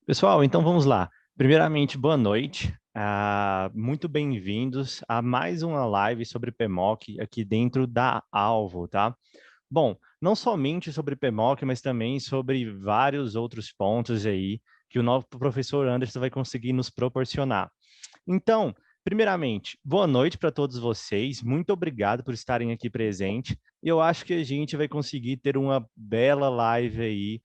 Pessoal, então vamos lá. Primeiramente, boa noite. Muito bem-vindos a mais uma live sobre PMOC aqui dentro da Alvo, tá? Bom, não somente sobre PMOC, mas também sobre vários outros pontos aí que o novo professor Anderson vai conseguir nos proporcionar. Então, primeiramente, boa noite para todos vocês. Muito obrigado por estarem aqui presente. Eu acho que a gente vai conseguir ter uma bela live aí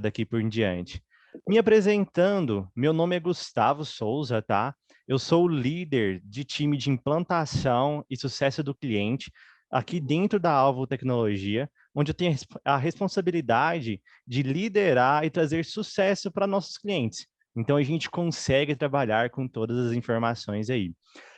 daqui por em diante. Me apresentando, meu nome é Gustavo Souza, tá? Eu sou o líder de time de implantação e sucesso do cliente aqui dentro da Alvo Tecnologia, onde eu tenho a responsabilidade de liderar e trazer sucesso para nossos clientes. Então, a gente consegue trabalhar com todas as informações aí.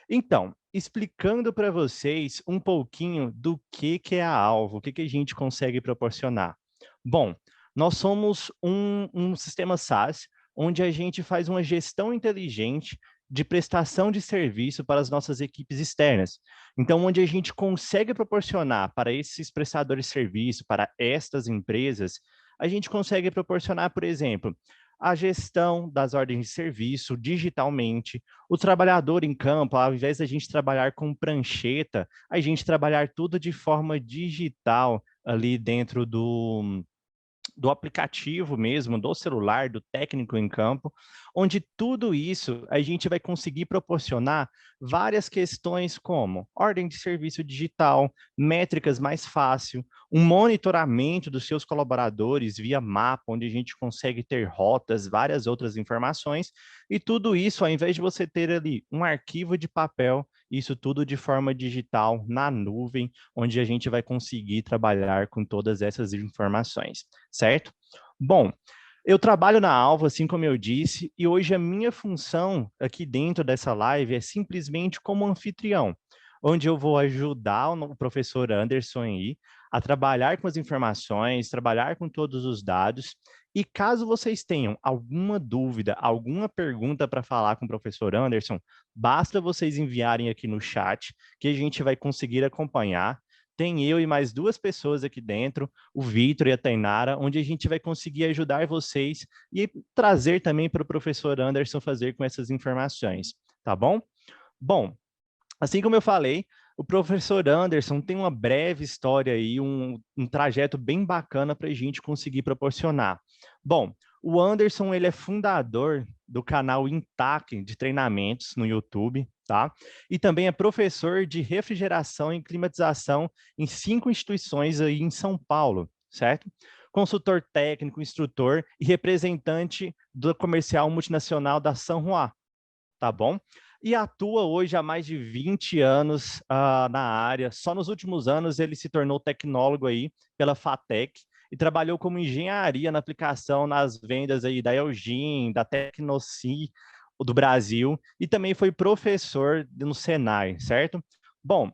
Então, explicando para vocês um pouquinho do que é a Alvo, o que a gente consegue proporcionar. Bom, nós somos um sistema SaaS, onde a gente faz uma gestão inteligente de prestação de serviço para as nossas equipes externas. Então, onde a gente consegue proporcionar para esses prestadores de serviço, para estas empresas, a gente consegue proporcionar, por exemplo, a gestão das ordens de serviço digitalmente, o trabalhador em campo, ao invés da gente trabalhar com prancheta, a gente trabalhar tudo de forma digital ali dentro do aplicativo mesmo, do celular, do técnico em campo, onde tudo isso a gente vai conseguir proporcionar várias questões como ordem de serviço digital, métricas mais fácil, um monitoramento dos seus colaboradores via mapa, onde a gente consegue ter rotas, várias outras informações, e tudo isso, ao invés de você ter ali um arquivo de papel, isso tudo de forma digital, na nuvem, onde a gente vai conseguir trabalhar com todas essas informações, certo? Bom, eu trabalho na Alvo, assim como eu disse, e hoje a minha função aqui dentro dessa live é simplesmente como anfitrião, onde eu vou ajudar o professor Anderson aí a trabalhar com as informações, trabalhar com todos os dados, e caso vocês tenham alguma dúvida, alguma pergunta para falar com o professor Anderson, basta vocês enviarem aqui no chat, que a gente vai conseguir acompanhar. Tem eu e mais duas pessoas aqui dentro, o Vitor e a Tainara, onde a gente vai conseguir ajudar vocês e trazer também para o professor Anderson fazer com essas informações, tá bom? Bom, assim como eu falei, o professor Anderson tem uma breve história aí, um trajeto bem bacana para a gente conseguir proporcionar. Bom, o Anderson ele é fundador do canal Intac de treinamentos no YouTube, tá? E também é professor de refrigeração e climatização em 5 instituições aí em São Paulo, certo? Consultor técnico, instrutor e representante do comercial multinacional da Sanhua, tá bom? E atua hoje há mais de 20 anos na área. Só nos últimos anos ele se tornou tecnólogo aí pela FATEC e trabalhou como engenharia na aplicação nas vendas aí da Elgin, da Tecnoci do Brasil e também foi professor no Senai, certo? Bom,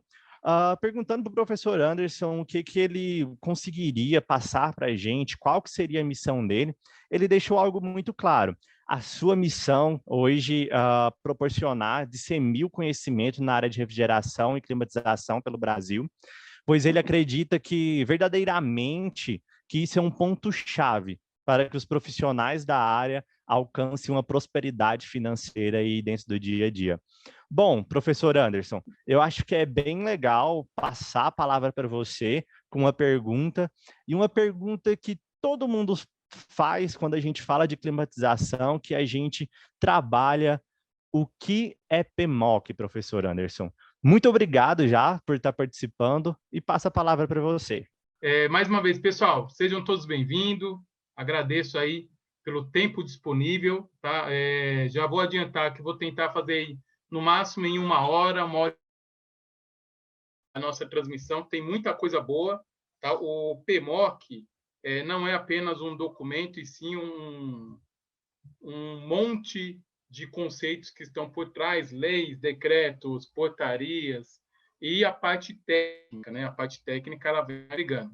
perguntando para o professor Anderson o que ele conseguiria passar para a gente, qual que seria a missão dele, ele deixou algo muito claro. A sua missão hoje proporcionar, disseminar o conhecimento na área de refrigeração e climatização pelo Brasil, pois ele acredita que verdadeiramente que isso é um ponto-chave para que os profissionais da área alcancem uma prosperidade financeira aí dentro do dia a dia. Bom, professor Anderson, eu acho que é bem legal passar a palavra para você com uma pergunta, e uma pergunta que todo mundo faz quando a gente fala de climatização, que a gente trabalha o que é PMOC, professor Anderson. Muito obrigado já por estar participando e passo a palavra para você. Mais uma vez, pessoal, sejam todos bem-vindos. Agradeço aí pelo tempo disponível. Tá? Já vou adiantar que vou tentar fazer no máximo em uma hora a nossa transmissão. Tem muita coisa boa. Tá? O PMOC não é apenas um documento, e sim um monte de conceitos que estão por trás, leis, decretos, portarias, e a parte técnica, né? A parte técnica ela vem ligando.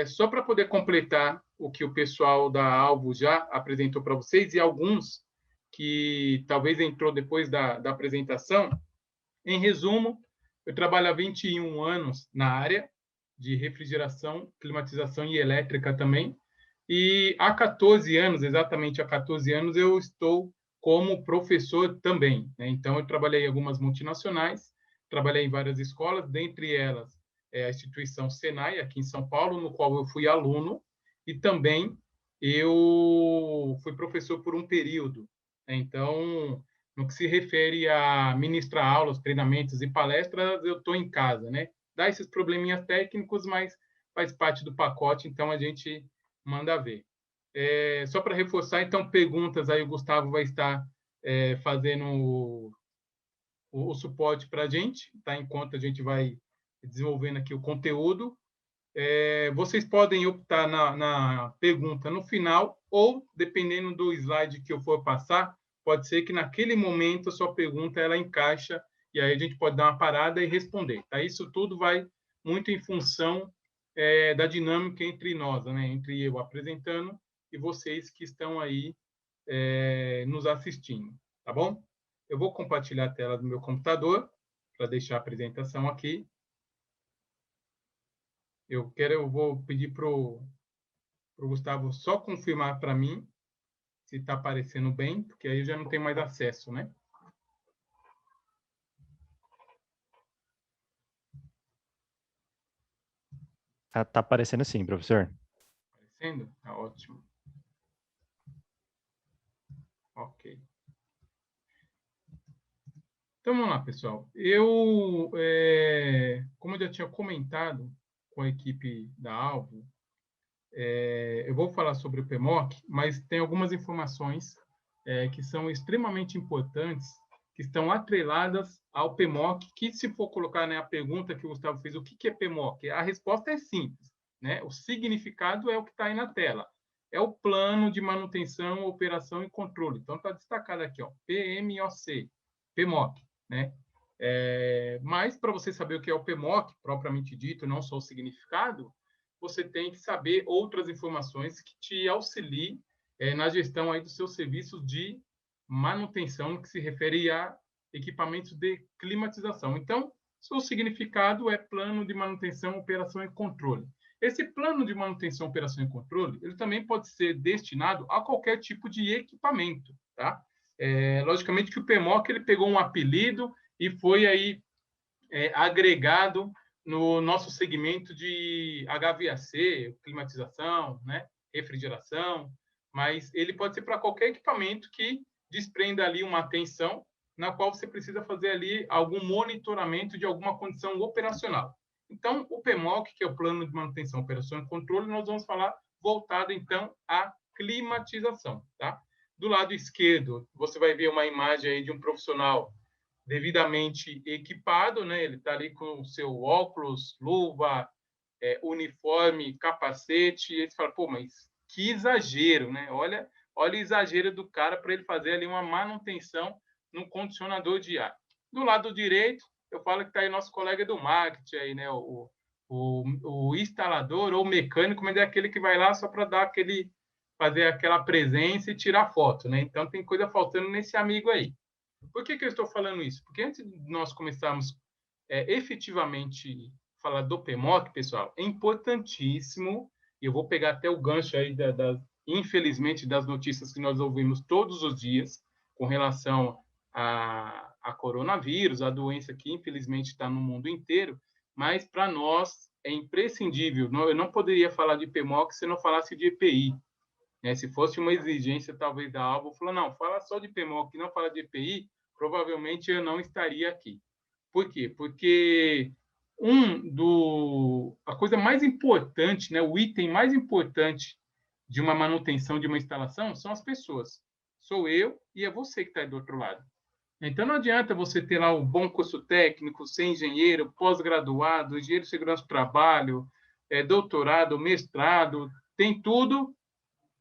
Só para poder completar o que o pessoal da Alvo já apresentou para vocês, e alguns que talvez entrou depois da apresentação, em resumo, eu trabalho há 21 anos na área de refrigeração, climatização e elétrica também, E há 14 anos, exatamente há 14 anos, eu estou como professor também, né? Então, eu trabalhei em algumas multinacionais, trabalhei em várias escolas, dentre elas a instituição Senai, aqui em São Paulo, no qual eu fui aluno, e também eu fui professor por um período, né? Então, no que se refere a ministrar aulas, treinamentos e palestras, eu estou em casa, né? Dá esses probleminhas técnicos, mas faz parte do pacote, então a gente manda ver. Só para reforçar, então, perguntas aí, o Gustavo vai estar fazendo o suporte para a gente, tá? Enquanto a gente vai desenvolvendo aqui o conteúdo. Vocês podem optar na pergunta no final, ou, dependendo do slide que eu for passar, pode ser que naquele momento a sua pergunta ela encaixa, e aí a gente pode dar uma parada e responder. Tá? Isso tudo vai muito em função da dinâmica entre nós, né? Entre eu apresentando e vocês que estão aí nos assistindo. Tá bom? Eu vou compartilhar a tela do meu computador para deixar a apresentação aqui. Eu vou pedir para o Gustavo só confirmar para mim se está aparecendo bem, porque aí eu já não tenho mais acesso, né? Tá aparecendo sim, professor. Aparecendo? Tá ótimo. Ok. Então, vamos lá, pessoal. Como eu já tinha comentado com a equipe da Alvo, eu vou falar sobre o PMOC, mas tem algumas informações que são extremamente importantes, que estão atreladas ao PMOC, que se for colocar, né, a pergunta que o Gustavo fez, o que é PMOC? A resposta é simples, né? O significado é o que está aí na tela. É o plano de manutenção, operação e controle. Então, está destacado aqui, ó, PMOC, PMOC, né? Mas, para você saber o que é o PMOC, propriamente dito, não só o significado, você tem que saber outras informações que te auxiliem na gestão aí dos seus serviços de manutenção, no que se refere a equipamentos de climatização. Então, o significado é plano de manutenção, operação e controle. Esse plano de manutenção, operação e controle, ele também pode ser destinado a qualquer tipo de equipamento, tá? Logicamente que o PMOC ele pegou um apelido e foi aí agregado no nosso segmento de HVAC, climatização, né, refrigeração, mas ele pode ser para qualquer equipamento que desprenda ali uma tensão na qual você precisa fazer ali algum monitoramento de alguma condição operacional. Então, o PMOC, que é o Plano de Manutenção, Operação e Controle, nós vamos falar voltado, então, à climatização, tá? Do lado esquerdo, você vai ver uma imagem aí de um profissional devidamente equipado, né? Ele está ali com o seu óculos, luva, uniforme, capacete, e ele fala, pô, mas que exagero, né? Olha o exagero do cara para ele fazer ali uma manutenção no condicionador de ar. Do lado direito, eu falo que está aí nosso colega do marketing, aí, né? O instalador ou mecânico, mas é aquele que vai lá só para fazer aquela presença e tirar foto, né? Então tem coisa faltando nesse amigo aí. Por que eu estou falando isso? Porque antes de nós começarmos efetivamente falar do PMOC, pessoal, é importantíssimo, e eu vou pegar até o gancho aí, infelizmente, das notícias que nós ouvimos todos os dias com relação a coronavírus, a doença que infelizmente está no mundo inteiro, mas para nós é imprescindível. Eu não poderia falar de PMOC se não falasse de EPI. Se fosse uma exigência, talvez, da Alvo, falou, não, fala só de PMOC, não fala de EPI, provavelmente eu não estaria aqui. Por quê? Porque a coisa mais importante, né, o item mais importante de uma manutenção de uma instalação são as pessoas. Sou eu e é você que está aí do outro lado. Então, não adianta você ter lá um bom curso técnico, ser engenheiro, pós-graduado, engenheiro de segurança do trabalho, doutorado, mestrado, tem tudo,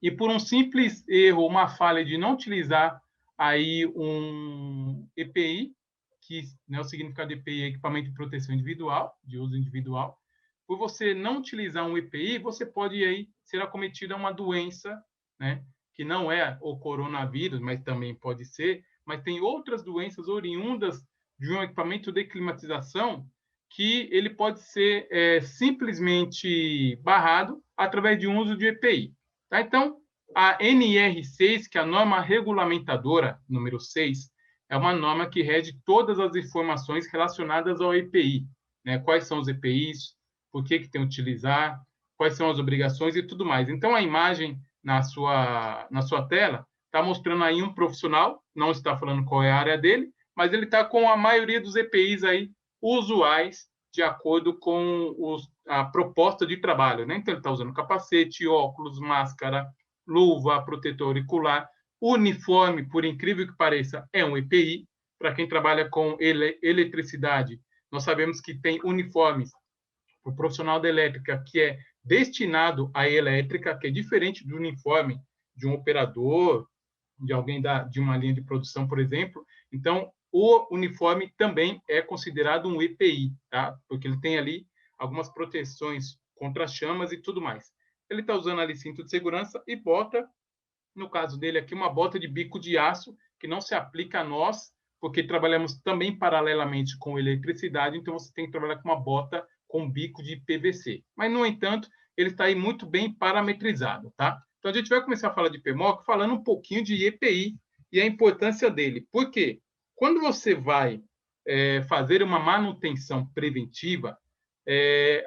e por um simples erro, uma falha de não utilizar aí um EPI, que, né, o significado de EPI é equipamento de proteção individual, de uso individual, por você não utilizar um EPI, você pode aí ser acometido a uma doença, né, que não é o coronavírus, mas também pode ser, mas tem outras doenças oriundas de um equipamento de climatização que ele pode ser simplesmente barrado através de um uso de EPI. Tá? Então, a NR6, que é a norma regulamentadora número 6, é uma norma que rege todas as informações relacionadas ao EPI, né? Quais são os EPIs, por que tem que utilizar, quais são as obrigações e tudo mais. Então, a imagem na sua tela está mostrando aí um profissional, não está falando qual é a área dele, mas ele está com a maioria dos EPIs aí usuais de acordo com a proposta de trabalho, né? Então, ele está usando capacete, óculos, máscara, luva, protetor auricular, uniforme, por incrível que pareça, é um EPI. Para quem trabalha com eletricidade, nós sabemos que tem uniformes para o profissional da elétrica que é destinado à elétrica, que é diferente do uniforme de um operador, de alguém de uma linha de produção, por exemplo. Então, o uniforme também é considerado um EPI, tá? Porque ele tem ali algumas proteções contra chamas e tudo mais. Ele está usando ali cinto de segurança e bota, no caso dele aqui, uma bota de bico de aço, que não se aplica a nós, porque trabalhamos também paralelamente com eletricidade, então você tem que trabalhar com uma bota com bico de PVC. Mas, no entanto, ele está aí muito bem parametrizado, tá? Então, a gente vai começar a falar de PMOC falando um pouquinho de EPI e a importância dele. Por quê? Quando você vai fazer uma manutenção preventiva,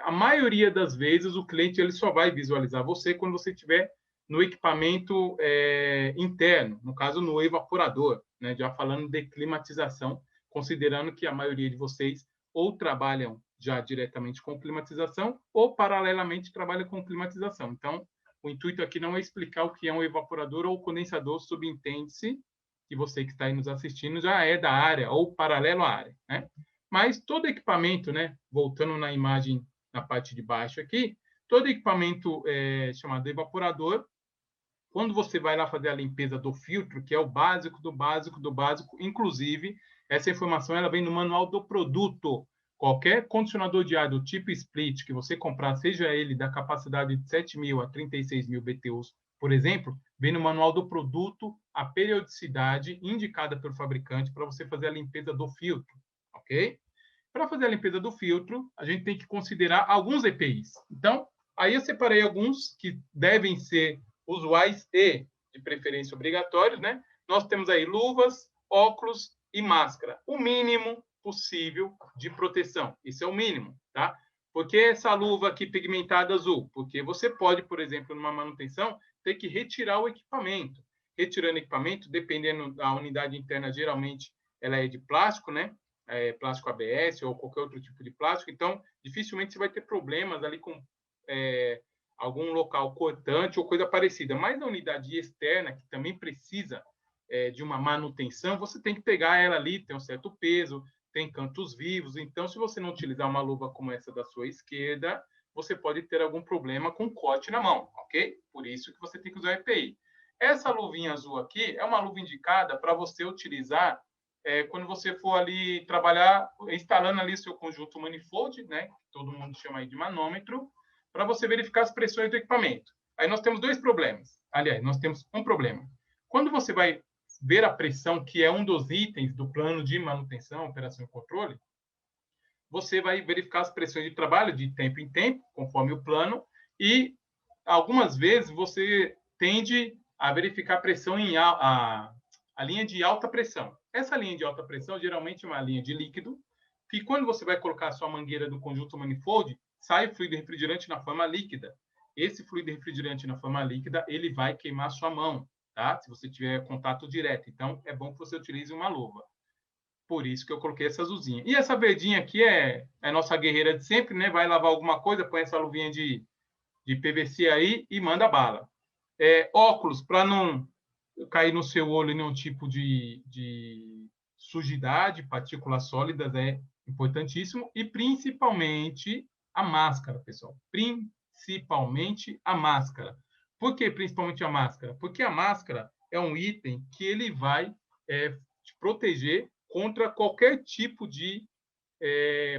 a maioria das vezes o cliente ele só vai visualizar você quando você estiver no equipamento interno, no caso no evaporador, né? Já falando de climatização, considerando que a maioria de vocês ou trabalham já diretamente com climatização ou paralelamente trabalham com climatização. Então, o intuito aqui não é explicar o que é um evaporador ou condensador, subentende-se que você que está aí nos assistindo já é da área ou paralelo à área, né? Mas todo equipamento, né, voltando na imagem na parte de baixo aqui, todo equipamento chamado evaporador, quando você vai lá fazer a limpeza do filtro, que é o básico do básico do básico, inclusive, essa informação ela vem no manual do produto. Qualquer condicionador de ar do tipo split que você comprar, seja ele da capacidade de 7.000 a 36.000 BTUs, por exemplo, vem no manual do produto a periodicidade indicada pelo fabricante para você fazer a limpeza do filtro, ok? Para fazer a limpeza do filtro, a gente tem que considerar alguns EPIs. Então, aí eu separei alguns que devem ser usuais e, de preferência, obrigatórios, né? Nós temos aí luvas, óculos e máscara. O mínimo possível de proteção. Isso é o mínimo, tá? Por que essa luva aqui pigmentada azul? Porque você pode, por exemplo, numa manutenção, ter que retirar o equipamento. Retirando o equipamento, dependendo da unidade interna, geralmente ela é de plástico, né? Plástico ABS ou qualquer outro tipo de plástico. Então, dificilmente você vai ter problemas ali com algum local cortante ou coisa parecida. Mas na unidade externa, que também precisa de uma manutenção, você tem que pegar ela ali, tem um certo peso, tem cantos vivos. Então, se você não utilizar uma luva como essa da sua esquerda, você pode ter algum problema com corte na mão, ok? Por isso que você tem que usar EPI. Essa luvinha azul aqui é uma luva indicada para você utilizar quando você for ali trabalhar, instalando ali seu conjunto manifold, né? Que todo mundo chama aí de manômetro, para você verificar as pressões do equipamento. Aí nós temos dois problemas. Aliás, nós temos um problema. Quando você vai ver a pressão, que é um dos itens do plano de manutenção, operação e controle, você vai verificar as pressões de trabalho de tempo em tempo, conforme o plano, e algumas vezes você tende a verificar a pressão a linha de alta pressão. Essa linha de alta pressão geralmente é uma linha de líquido, que quando você vai colocar a sua mangueira do conjunto manifold, sai o fluido refrigerante na forma líquida. Esse fluido refrigerante na forma líquida, ele vai queimar a sua mão, tá? Se você tiver contato direto. Então, é bom que você utilize uma luva. Por isso que eu coloquei essa azulzinha. E essa verdinha aqui é a nossa guerreira de sempre, né? Vai lavar alguma coisa, põe essa luvinha de PVC aí e manda bala. Óculos, para não cair no seu olho nenhum tipo de sujidade, partículas sólidas, é importantíssimo. E principalmente a máscara, pessoal. Principalmente a máscara. Por que principalmente a máscara? Porque a máscara é um item que ele vai te proteger contra qualquer tipo de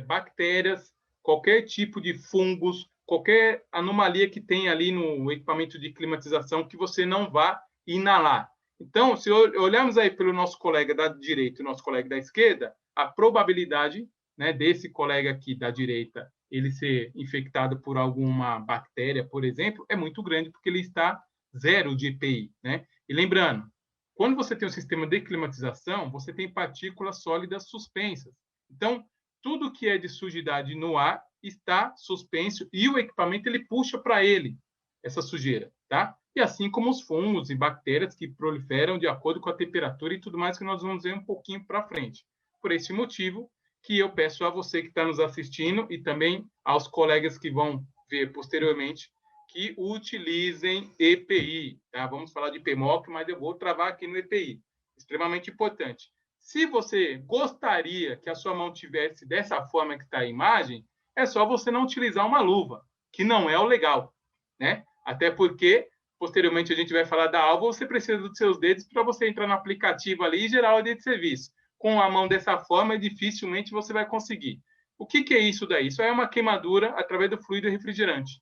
bactérias, qualquer tipo de fungos, qualquer anomalia que tem ali no equipamento de climatização que você não vá inalar. Então, se olharmos aí pelo nosso colega da direita e nosso colega da esquerda, a probabilidade, né, desse colega aqui da direita ele ser infectado por alguma bactéria, por exemplo, é muito grande, porque ele está zero de EPI, né? E lembrando, quando você tem um sistema de climatização, você tem partículas sólidas suspensas. Então, tudo que é de sujidade no ar está suspenso e o equipamento ele puxa para ele essa sujeira, tá? E assim como os fungos e bactérias que proliferam de acordo com a temperatura e tudo mais que nós vamos ver um pouquinho para frente. Por esse motivo que eu peço a você que está nos assistindo e também aos colegas que vão ver posteriormente que utilizem EPI, tá? Vamos falar de PMOC, mas eu vou travar aqui no EPI. Extremamente importante. Se você gostaria que a sua mão tivesse dessa forma que está a imagem, é só você não utilizar uma luva, que não é o legal, né? Até porque, posteriormente, a gente vai falar da alva, você precisa dos seus dedos para você entrar no aplicativo ali e gerar a ordem de serviço. Com a mão dessa forma, dificilmente você vai conseguir. O que é isso daí? Isso é uma queimadura através do fluido refrigerante,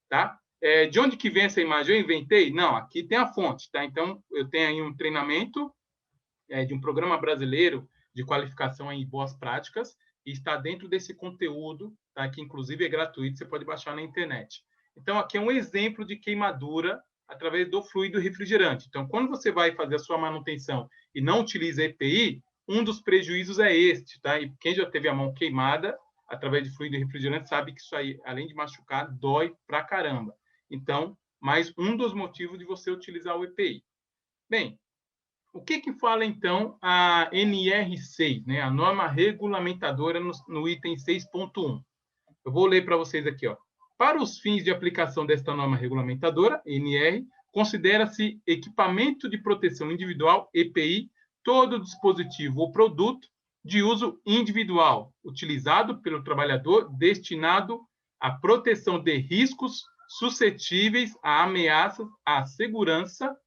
tá? De onde que vem essa imagem? Eu inventei? Não, aqui tem a fonte, tá? Então, eu tenho aí um treinamento de um programa brasileiro de qualificação em boas práticas e está dentro desse conteúdo, tá? Que inclusive é gratuito, você pode baixar na internet. Então, aqui é um exemplo de queimadura através do fluido refrigerante. Então, quando você vai fazer a sua manutenção e não utiliza EPI, um dos prejuízos é este, tá? E quem já teve a mão queimada através de fluido refrigerante sabe que isso aí, além de machucar, dói pra caramba. Então, mais um dos motivos de você utilizar o EPI. Bem, o que fala, então, a NR6, né? A norma regulamentadora no item 6.1? Eu vou ler para vocês aqui, ó. Para os fins de aplicação desta norma regulamentadora, NR, considera-se equipamento de proteção individual, EPI, todo dispositivo ou produto de uso individual, utilizado pelo trabalhador, destinado à proteção de riscos suscetíveis a ameaças à segurança,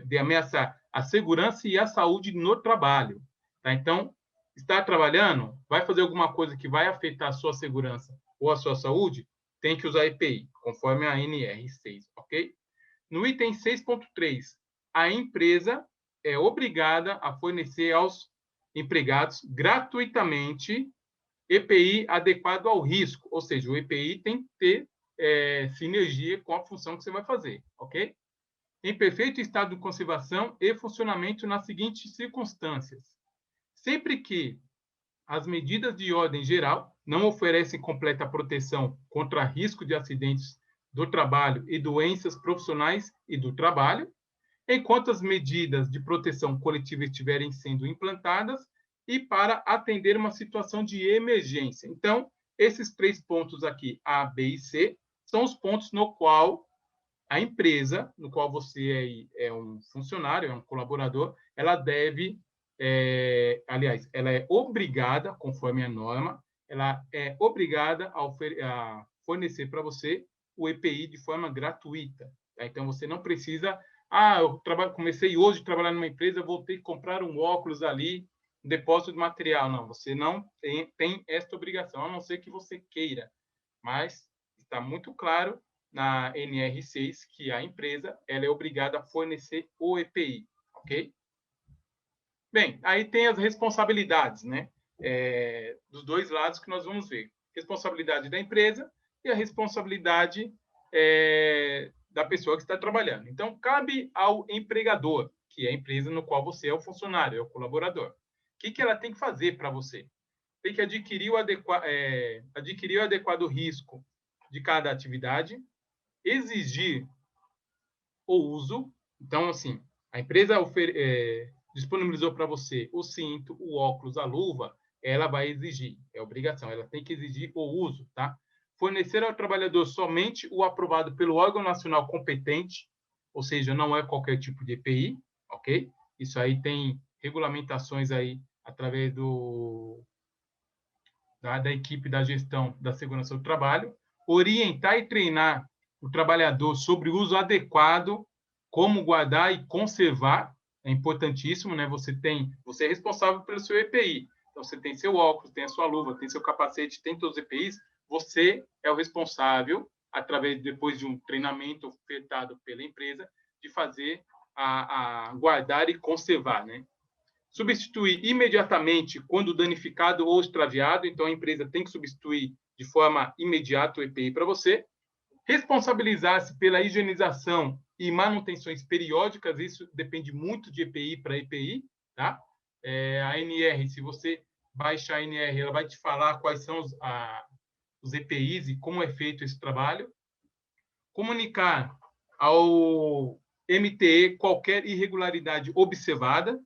de ameaçar a segurança e a saúde no trabalho. Tá? Então, está trabalhando, vai fazer alguma coisa que vai afetar a sua segurança ou a sua saúde, tem que usar EPI, conforme a NR6, ok? No item 6.3, a empresa é obrigada a fornecer aos empregados gratuitamente EPI adequado ao risco, ou seja, o EPI tem que ter sinergia com a função que você vai fazer, ok? Em perfeito estado de conservação e funcionamento nas seguintes circunstâncias. Sempre que as medidas de ordem geral não oferecem completa proteção contra risco de acidentes do trabalho e doenças profissionais e do trabalho, enquanto as medidas de proteção coletiva estiverem sendo implantadas e para atender uma situação de emergência. Então, esses 3 pontos aqui, A, B e C, são os pontos no qual a empresa, no qual você é um funcionário, é um colaborador, ela deve, aliás, ela é obrigada, conforme a norma, ela é obrigada a fornecer para você o EPI de forma gratuita. Tá? Então, você não precisa, eu comecei hoje a trabalhar numa empresa, vou ter que comprar um óculos ali, um depósito de material. Não, você não tem esta obrigação, a não ser que você queira. Mas está muito claro na NR6 que a empresa ela é obrigada a fornecer o EPI, ok? Bem, aí tem as responsabilidades, né? Dos dois lados que nós vamos ver. Responsabilidade da empresa e a responsabilidade da pessoa que está trabalhando. Então, cabe ao empregador, que é a empresa no qual você é o funcionário, é o colaborador. O que ela tem que fazer para você? Tem que adquirir o adequado risco de cada atividade, exigir o uso. Então, assim, a empresa disponibilizou para você o cinto, o óculos, a luva, ela vai exigir, é obrigação, ela tem que exigir o uso, tá? Fornecer ao trabalhador somente o aprovado pelo órgão nacional competente, ou seja, não é qualquer tipo de EPI, ok? Isso aí tem regulamentações aí através da equipe da gestão da segurança do trabalho, orientar e treinar o trabalhador sobre o uso adequado, como guardar e conservar, é importantíssimo, né? Você é responsável pelo seu EPI, então você tem seu óculos, tem a sua luva, tem seu capacete, tem todos os EPIs, você é o responsável, depois de um treinamento ofertado pela empresa, de fazer a guardar e conservar, né? Substituir imediatamente quando danificado ou extraviado, então a empresa tem que substituir de forma imediata o EPI para você. responsabilizar-se pela higienização e manutenções periódicas, isso depende muito de EPI para EPI, tá? A NR, se você baixar a NR, ela vai te falar quais são os EPIs e como é feito esse trabalho. Comunicar ao MTE qualquer irregularidade observada.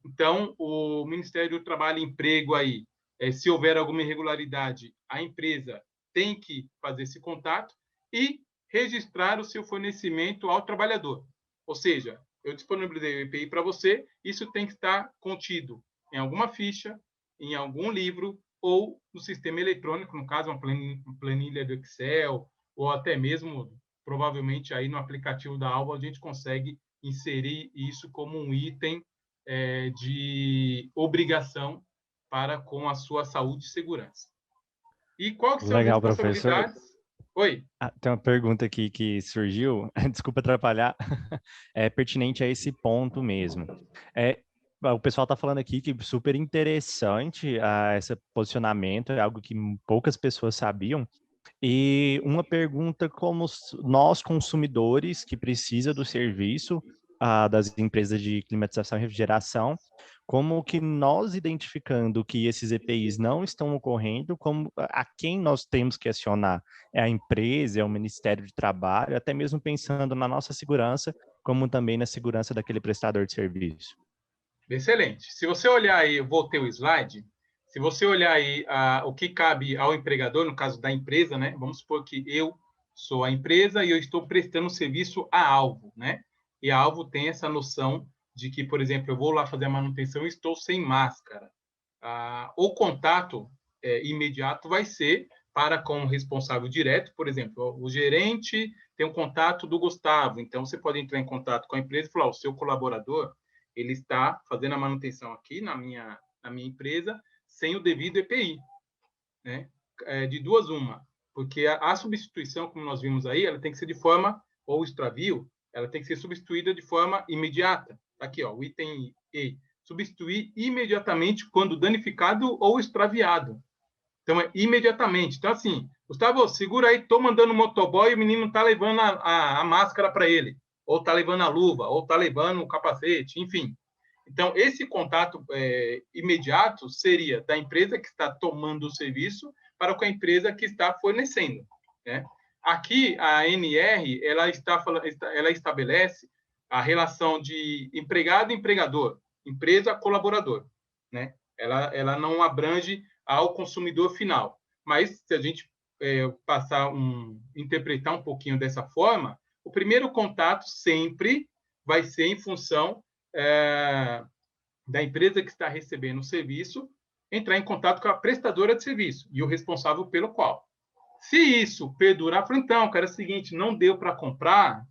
Então, o Ministério do Trabalho e Emprego aí, se houver alguma irregularidade, a empresa tem que fazer esse contato e registrar o seu fornecimento ao trabalhador. Ou seja, eu disponibilizei o EPI para você, isso tem que estar contido em alguma ficha, em algum livro ou no sistema eletrônico, no caso, uma planilha do Excel, ou até mesmo, provavelmente, aí no aplicativo da Alvo, a gente consegue inserir isso como um item de obrigação para com a sua saúde e segurança. E quais que são as Legal, professor. responsabilidades? Oi. Tem uma pergunta aqui que surgiu, desculpa atrapalhar, é pertinente a esse ponto mesmo. O pessoal está falando aqui que super interessante esse posicionamento, é algo que poucas pessoas sabiam. E uma pergunta como nós, consumidores, que precisa do serviço das empresas de climatização e refrigeração, como que nós identificando que esses EPIs não estão ocorrendo, como a quem nós temos que acionar? É a empresa, é o Ministério de Trabalho, até mesmo pensando na nossa segurança, como também na segurança daquele prestador de serviço. Excelente. Se você olhar aí, eu voltei o slide, se você olhar aí o que cabe ao empregador, no caso da empresa, né? Vamos supor que eu sou a empresa e eu estou prestando serviço a Alvo, né? E a Alvo tem essa noção de que, por exemplo, eu vou lá fazer a manutenção e estou sem máscara. O contato imediato vai ser para com o responsável direto, por exemplo, o gerente tem um contato do Gustavo, então você pode entrar em contato com a empresa e falar, o seu colaborador, ele está fazendo a manutenção aqui na minha empresa sem o devido EPI, né? De duas uma, porque a substituição, como nós vimos aí, ela tem que ser de forma, ou extravio, ela tem que ser substituída de forma imediata. Aqui, ó, o item E, substituir imediatamente quando danificado ou extraviado. Então, é imediatamente. Então, assim, Gustavo, segura aí, estou mandando o motoboy e o menino está levando a máscara para ele, ou está levando a luva, ou está levando o capacete, enfim. Então, esse contato imediato seria da empresa que está tomando o serviço para com a empresa que está fornecendo, né? Aqui, a NR, ela estabelece a relação de empregado e empregador, empresa-colaborador, né? Ela não abrange ao consumidor final. Mas, se a gente interpretar um pouquinho dessa forma, o primeiro contato sempre vai ser em função da empresa que está recebendo o serviço, entrar em contato com a prestadora de serviço e o responsável pelo qual. Se isso perdurar, fala, então, cara, é o seguinte, não deu para comprar,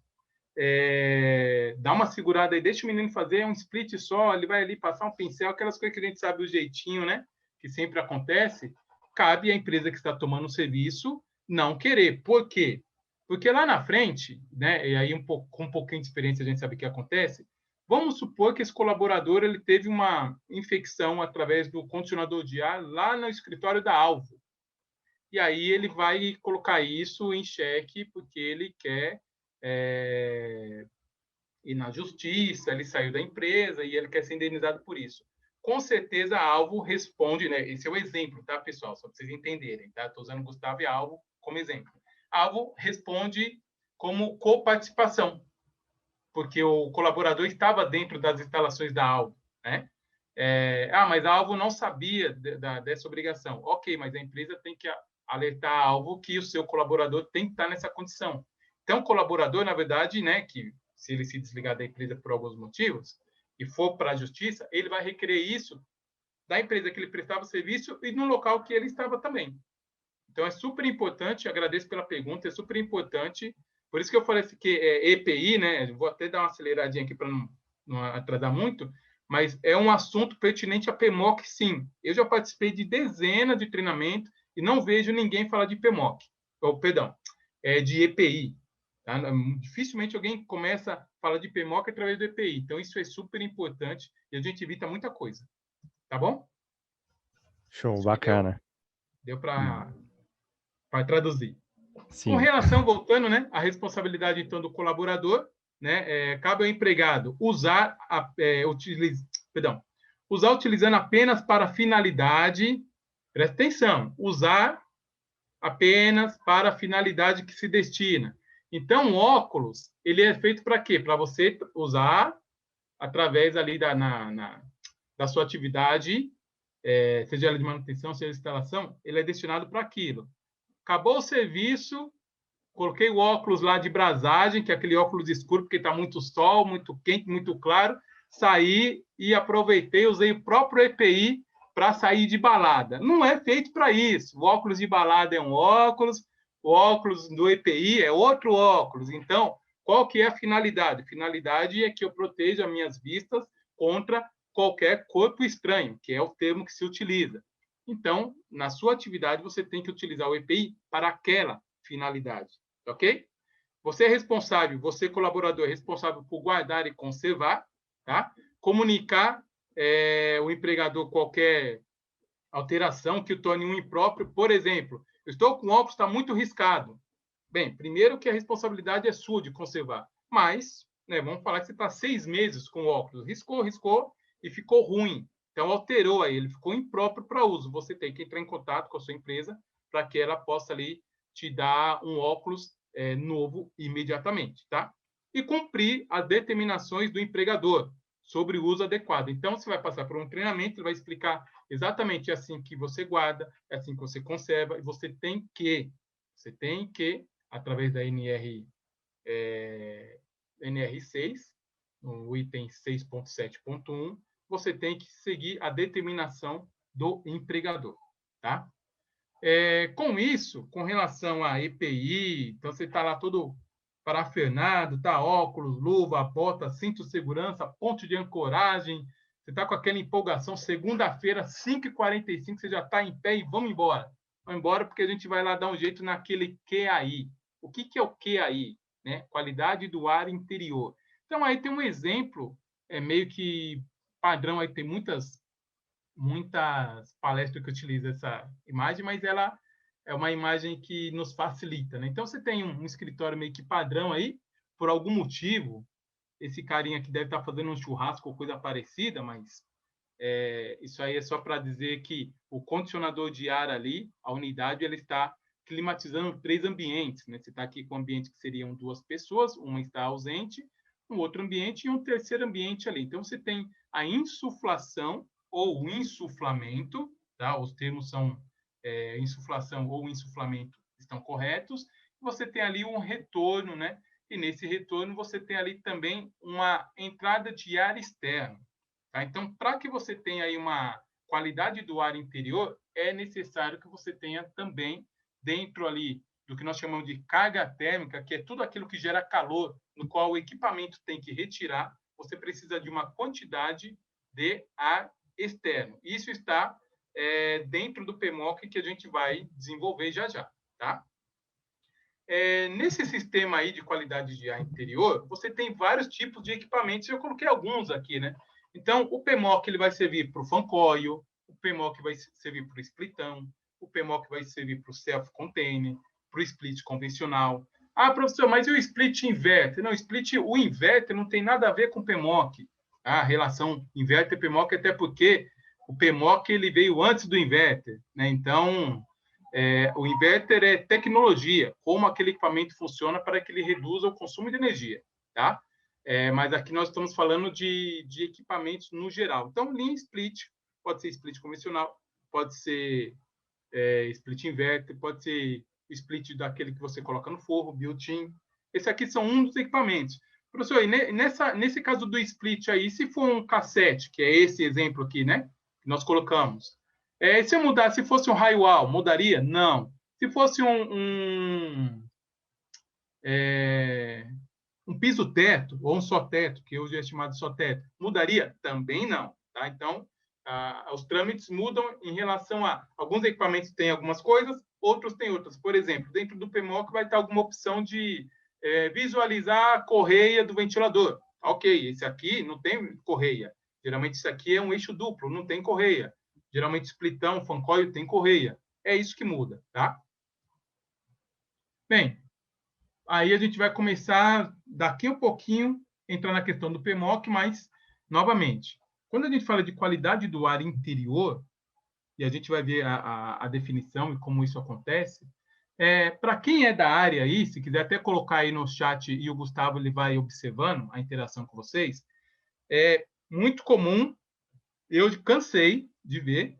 dá uma segurada aí, deixa o menino fazer um split só, ele vai ali passar um pincel, aquelas coisas que a gente sabe o jeitinho, né? Que sempre acontece. Cabe à empresa que está tomando o serviço não querer. Por quê? Porque lá na frente, né? E aí com um pouquinho de experiência a gente sabe o que acontece. Vamos supor que esse colaborador ele teve uma infecção através do condicionador de ar lá no escritório da Alvo. E aí ele vai colocar isso em xeque porque ele quer ir na justiça, ele saiu da empresa e ele quer ser indenizado por isso. Com certeza a Alvo responde, né? Esse é o exemplo, tá, pessoal? Só para vocês entenderem, tá? Estou usando Gustavo e Alvo como exemplo. A Alvo responde como coparticipação, porque o colaborador estava dentro das instalações da Alvo, né? Mas a Alvo não sabia dessa obrigação. Ok, mas a empresa tem que alertar a Alvo que o seu colaborador tem que estar nessa condição. Então, o colaborador, na verdade, né, que se ele se desligar da empresa por alguns motivos e for para a justiça, ele vai requerer isso da empresa que ele prestava serviço e no local que ele estava também. Então, é super importante, agradeço pela pergunta, é super importante. Por isso que eu falei assim, que é EPI, né? Vou até dar uma aceleradinha aqui para não atrasar muito, mas é um assunto pertinente a PMOC, sim. Eu já participei de dezenas de treinamentos e não vejo ninguém falar de PMOC, de EPI. Tá? Dificilmente alguém começa a falar de PMOC através do EPI. Então, isso é super importante e a gente evita muita coisa. Tá bom? Show, bacana. Deu para traduzir. Com Sim. relação, voltando, né, à responsabilidade, então, do colaborador, né, cabe ao empregado usar, perdão, usar utilizando apenas para finalidade, presta atenção, usar apenas para a finalidade que se destina. Então, o óculos, ele é feito para quê? Para você usar através ali da sua atividade, seja ela de manutenção, seja de instalação, ele é destinado para aquilo. Acabou o serviço, coloquei o óculos lá de brasagem, que é aquele óculos escuro, porque está muito sol, muito quente, muito claro. Saí e aproveitei, usei o próprio EPI para sair de balada. Não é feito para isso. O óculos de balada é um óculos, o óculos do EPI é outro óculos. Então, qual que é a finalidade? A finalidade é que eu proteja as minhas vistas contra qualquer corpo estranho, que é o termo que se utiliza. Então, na sua atividade, você tem que utilizar o EPI para aquela finalidade, ok? Você é responsável, você colaborador é responsável por guardar e conservar, tá? Comunicar o empregador qualquer alteração que o torne um impróprio. Por exemplo, eu estou com o óculos, está muito riscado. Bem, primeiro que a responsabilidade é sua de conservar, mas, né, vamos falar que você está 6 meses com o óculos, riscou e ficou ruim. Então, alterou aí, ele ficou impróprio para uso. Você tem que entrar em contato com a sua empresa para que ela possa ali te dar um óculos novo imediatamente, tá? E cumprir as determinações do empregador sobre o uso adequado. Então, você vai passar por um treinamento, ele vai explicar exatamente assim que você guarda, é assim que você conserva, e você tem que através da NR6, no item 6.7.1, você tem que seguir a determinação do empregador, tá? Com isso, com relação à EPI, então você está lá todo parafernado, tá óculos, luva, bota, cinto de segurança, ponto de ancoragem, você está com aquela empolgação, segunda-feira, 5h45, você já está em pé e vamos embora. Vamos embora porque a gente vai lá dar um jeito naquele QAI. O que é o QAI? Né? Qualidade do ar interior. Então, aí tem um exemplo, meio que padrão, aí tem muitas palestras que utilizam essa imagem, mas ela é uma imagem que nos facilita. Né? Então, você tem um escritório meio que padrão aí, por algum motivo, esse carinha aqui deve estar fazendo um churrasco ou coisa parecida, mas isso aí é só para dizer que o condicionador de ar ali, a unidade, ela está climatizando 3 ambientes. Né? Você está aqui com um ambiente que seriam 2 pessoas, uma está ausente, um outro ambiente e um terceiro ambiente ali. Então, você tem a insuflação ou insuflamento, tá? Os termos são insuflação ou insuflamento estão corretos. Você tem ali um retorno, né? E nesse retorno você tem ali também uma entrada de ar externo. Tá? Então, para que você tenha aí uma qualidade do ar interior, é necessário que você tenha também dentro ali do que nós chamamos de carga térmica, que é tudo aquilo que gera calor, no qual o equipamento tem que retirar, você precisa de uma quantidade de ar externo. Isso está dentro do PMOC que a gente vai desenvolver já já, tá? Nesse sistema aí de qualidade de ar interior, você tem vários tipos de equipamentos, eu coloquei alguns aqui, né? Então, o PMOC ele vai servir para o fan coil, o PMOC vai servir para o splitão, o PMOC vai servir para o self-container, para o split convencional. Ah, professor, mas e o split inverter? Não, o inverter não tem nada a ver com o PMOC. A relação inverter-PMOC, até porque o PMOC ele veio antes do inverter, né? Então, o inverter é tecnologia, como aquele equipamento funciona para que ele reduza o consumo de energia, tá? Mas aqui nós estamos falando de equipamentos no geral. Então, linha split, pode ser split convencional, pode ser split inverter, pode ser split daquele que você coloca no forro, built-in. Esse aqui são um dos equipamentos. Professor, nesse caso do split aí, se for um cassete, que é esse exemplo aqui, né? Que nós colocamos. Se eu mudar, se fosse um raio-wall, mudaria? Não. Se fosse um piso-teto, ou um só-teto, que hoje é chamado só-teto, mudaria? Também não. Tá? Então, os trâmites mudam em relação a... Alguns equipamentos têm algumas coisas, outros têm outras. Por exemplo, dentro do PMOC vai ter alguma opção de visualizar a correia do ventilador. Ok, esse aqui não tem correia. Geralmente, isso aqui é um eixo duplo, não tem correia. Geralmente, splitão, fan coil tem correia. É isso que muda, tá? Bem, aí a gente vai começar, daqui um pouquinho, entrar na questão do PMOC, mas, novamente, quando a gente fala de qualidade do ar interior, e a gente vai ver a definição e como isso acontece, para quem é da área aí, se quiser até colocar aí no chat e o Gustavo ele vai observando a interação com vocês, é muito comum, eu cansei de ver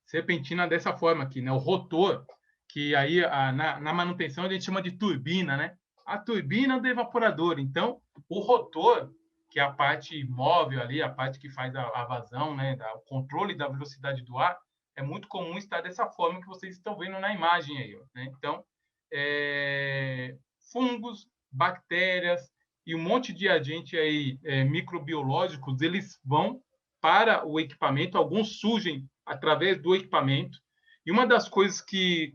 serpentina dessa forma aqui, né? O rotor, que aí na manutenção a gente chama de turbina, né? A turbina do evaporador. Então, o rotor, que é a parte móvel ali, a parte que faz a vazão, né? O controle da velocidade do ar, é muito comum estar dessa forma que vocês estão vendo na imagem aí, né? Então, fungos, bactérias e um monte de agente aí microbiológicos, eles vão para o equipamento, alguns surgem através do equipamento. E uma das coisas que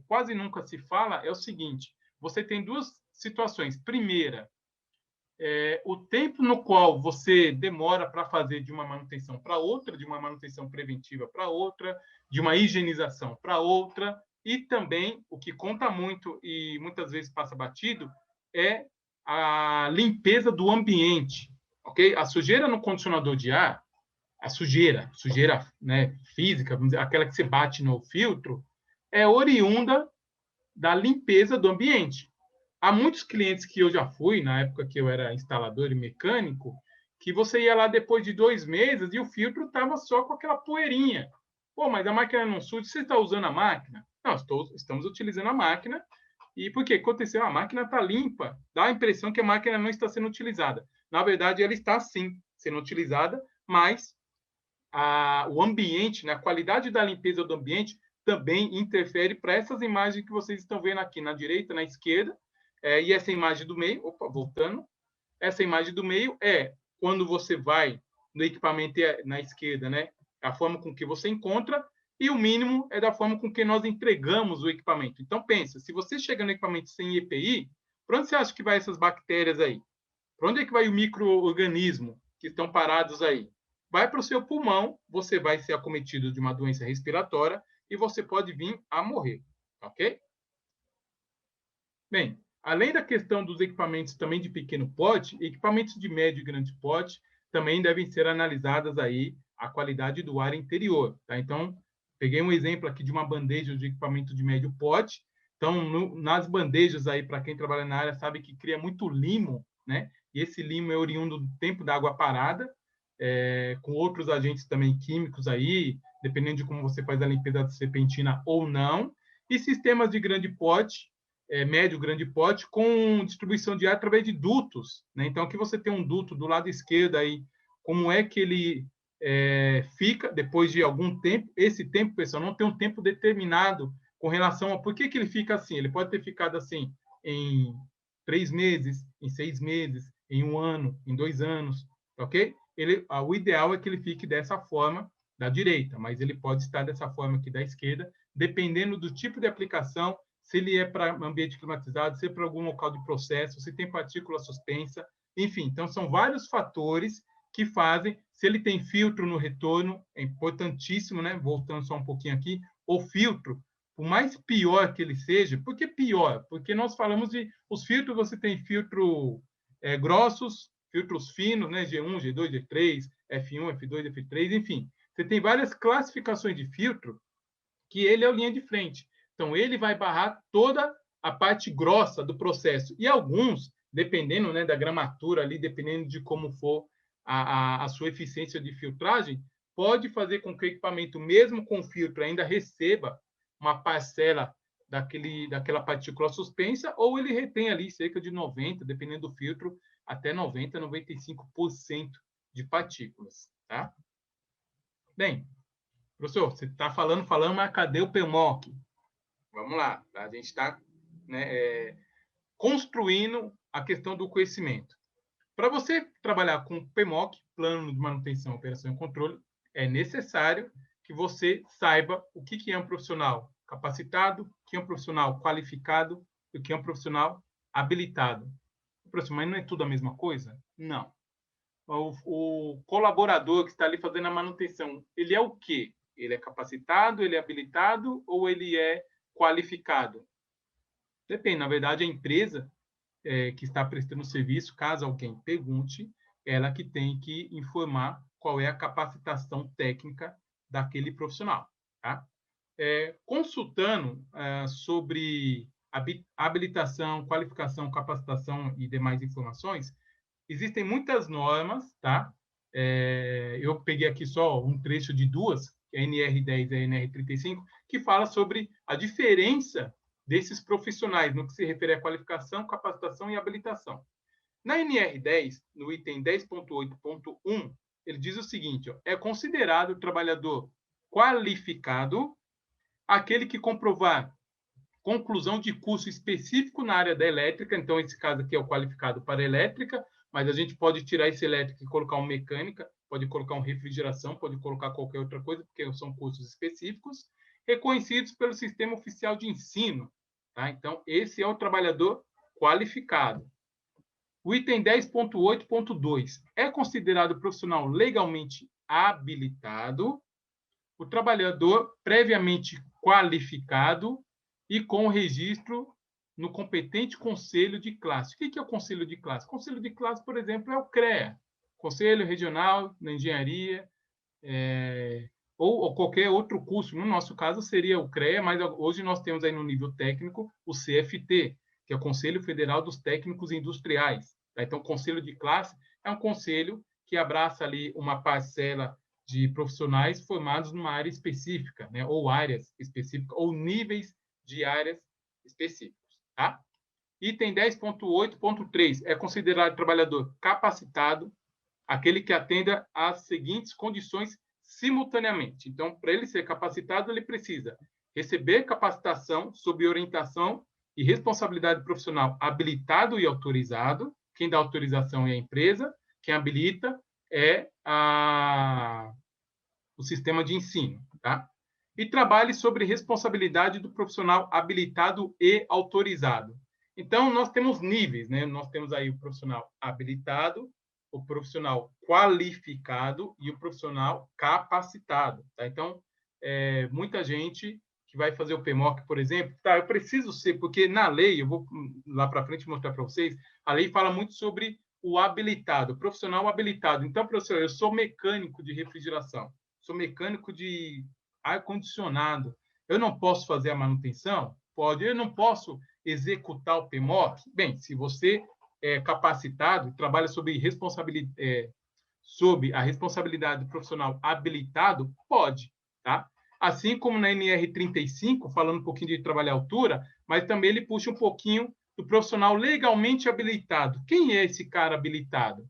quase nunca se fala é o seguinte: você tem duas situações. Primeira, o tempo no qual você demora para fazer de uma manutenção para outra, de uma manutenção preventiva para outra, de uma higienização para outra, e também o que conta muito e muitas vezes passa batido é a limpeza do ambiente, ok? A sujeira no condicionador de ar, a sujeira, né, física, vamos dizer, aquela que você bate no filtro, é oriunda da limpeza do ambiente. Há muitos clientes que eu já fui, na época que eu era instalador e mecânico, que você ia lá depois de 2 meses e o filtro estava só com aquela poeirinha. Pô, mas a máquina não suja, você está usando a máquina? Não, estamos utilizando a máquina. E por que aconteceu? A máquina está limpa. Dá a impressão que a máquina não está sendo utilizada. Na verdade, ela está sim sendo utilizada, mas o ambiente, né, a qualidade da limpeza do ambiente também interfere para essas imagens que vocês estão vendo aqui na direita, na esquerda, e essa imagem do meio, opa, voltando, essa imagem do meio é quando você vai no equipamento na esquerda, né, a forma com que você encontra, e o mínimo é da forma com que nós entregamos o equipamento. Então, pensa, se você chega no equipamento sem EPI, para onde você acha que vai essas bactérias aí? Para onde é que vai o micro-organismo que estão parados aí? Vai para o seu pulmão, você vai ser acometido de uma doença respiratória e você pode vir a morrer, ok? Bem, além da questão dos equipamentos também de pequeno porte, equipamentos de médio e grande porte também devem ser analisadas aí a qualidade do ar interior, tá? Então, peguei um exemplo aqui de uma bandeja de equipamento de médio porte. Então, nas bandejas aí, para quem trabalha na área, sabe que cria muito limo, né? E esse limo é oriundo do tempo da água parada, com outros agentes também químicos aí, dependendo de como você faz a limpeza de serpentina ou não. E sistemas de grande porte, médio, grande porte, com distribuição de ar através de dutos, né? Então, aqui você tem um duto do lado esquerdo aí, como é que ele fica depois de algum tempo. Esse tempo, pessoal, não tem um tempo determinado com relação a por que ele fica assim. Ele pode ter ficado assim em 3 meses, em 6 meses, em 1 ano, em 2 anos, ok? O ideal é que ele fique dessa forma da direita, mas ele pode estar dessa forma aqui da esquerda, dependendo do tipo de aplicação, se ele é para ambiente climatizado, se é para algum local de processo, se tem partícula suspensa, enfim. Então, são vários fatores que fazem, se ele tem filtro no retorno, é importantíssimo, né? Voltando só um pouquinho aqui, o filtro, por mais pior que ele seja, por que pior? Porque nós falamos de, os filtros, você tem filtro grossos, filtros finos, né? G1, G2, G3, F1, F2, F3, enfim. Você tem várias classificações de filtro que ele é a linha de frente. Então, ele vai barrar toda a parte grossa do processo. E alguns, dependendo, né, da gramatura ali, dependendo de como for a sua eficiência de filtragem, pode fazer com que o equipamento, mesmo com filtro, ainda receba uma parcela daquela partícula suspensa, ou ele retém ali cerca de 90%, dependendo do filtro, até 90%, 95% de partículas. Tá? Bem, professor, você está falando, mas cadê o PMOC? Vamos lá, a gente está, né, construindo a questão do conhecimento. Para você trabalhar com PMOC, Plano de Manutenção, Operação e Controle, é necessário que você saiba o que é um profissional capacitado, o que é um profissional qualificado e o que é um profissional habilitado. Professor, mas não é tudo a mesma coisa? Não. O colaborador que está ali fazendo a manutenção, ele é o quê? Ele é capacitado, ele é habilitado ou ele é qualificado? Depende, na verdade, a empresa que está prestando serviço, caso alguém pergunte, ela que tem que informar qual é a capacitação técnica daquele profissional. Tá? Consultando sobre habilitação, qualificação, capacitação e demais informações, existem muitas normas, tá? Eu peguei aqui só um trecho de duas, a NR10 e a NR35, que fala sobre a diferença desses profissionais no que se refere à qualificação, capacitação e habilitação. Na NR10, no item 10.8.1, ele diz o seguinte: é considerado trabalhador qualificado aquele que comprovar conclusão de curso específico na área da elétrica, então esse caso aqui é o qualificado para elétrica, mas a gente pode tirar esse elétrico e colocar um mecânica, pode colocar um refrigeração, pode colocar qualquer outra coisa, porque são cursos específicos, reconhecidos pelo Sistema Oficial de Ensino. Tá? Então, esse é o trabalhador qualificado. O item 10.8.2 é considerado profissional legalmente habilitado o trabalhador previamente qualificado e com registro no competente conselho de classe. O que é o conselho de classe? O conselho de classe, por exemplo, é o CREA, Conselho Regional da Engenharia, ou qualquer outro curso. No nosso caso, seria o CREA, mas hoje nós temos aí no nível técnico o CFT, que é o Conselho Federal dos Técnicos Industriais. Tá? Então, o conselho de classe é um conselho que abraça ali uma parcela de profissionais formados numa área específica, né? Ou áreas específicas, ou níveis de áreas específicos. Tá? Item 10.8.3 é considerado trabalhador capacitado aquele que atenda às seguintes condições simultaneamente. Então, para ele ser capacitado, ele precisa receber capacitação sob orientação e responsabilidade profissional habilitado e autorizado. Quem dá autorização é a empresa, quem habilita é o sistema de ensino. Tá? E trabalhe sobre responsabilidade do profissional habilitado e autorizado. Então, nós temos níveis, né? Nós temos aí o profissional habilitado, o profissional qualificado e o profissional capacitado. Tá? Então, muita gente que vai fazer o PMOC, por exemplo, tá, eu preciso ser, porque na lei, eu vou lá para frente mostrar para vocês, a lei fala muito sobre o habilitado, o profissional habilitado. Então, professor, eu sou mecânico de refrigeração, sou mecânico de ar-condicionado, eu não posso fazer a manutenção? Pode. Eu não posso executar o PMOC? Bem, se você é capacitado, trabalha sob a responsabilidade do profissional habilitado, pode, tá? Assim como na NR35, falando um pouquinho de trabalho à altura, mas também ele puxa um pouquinho do profissional legalmente habilitado. Quem é esse cara habilitado?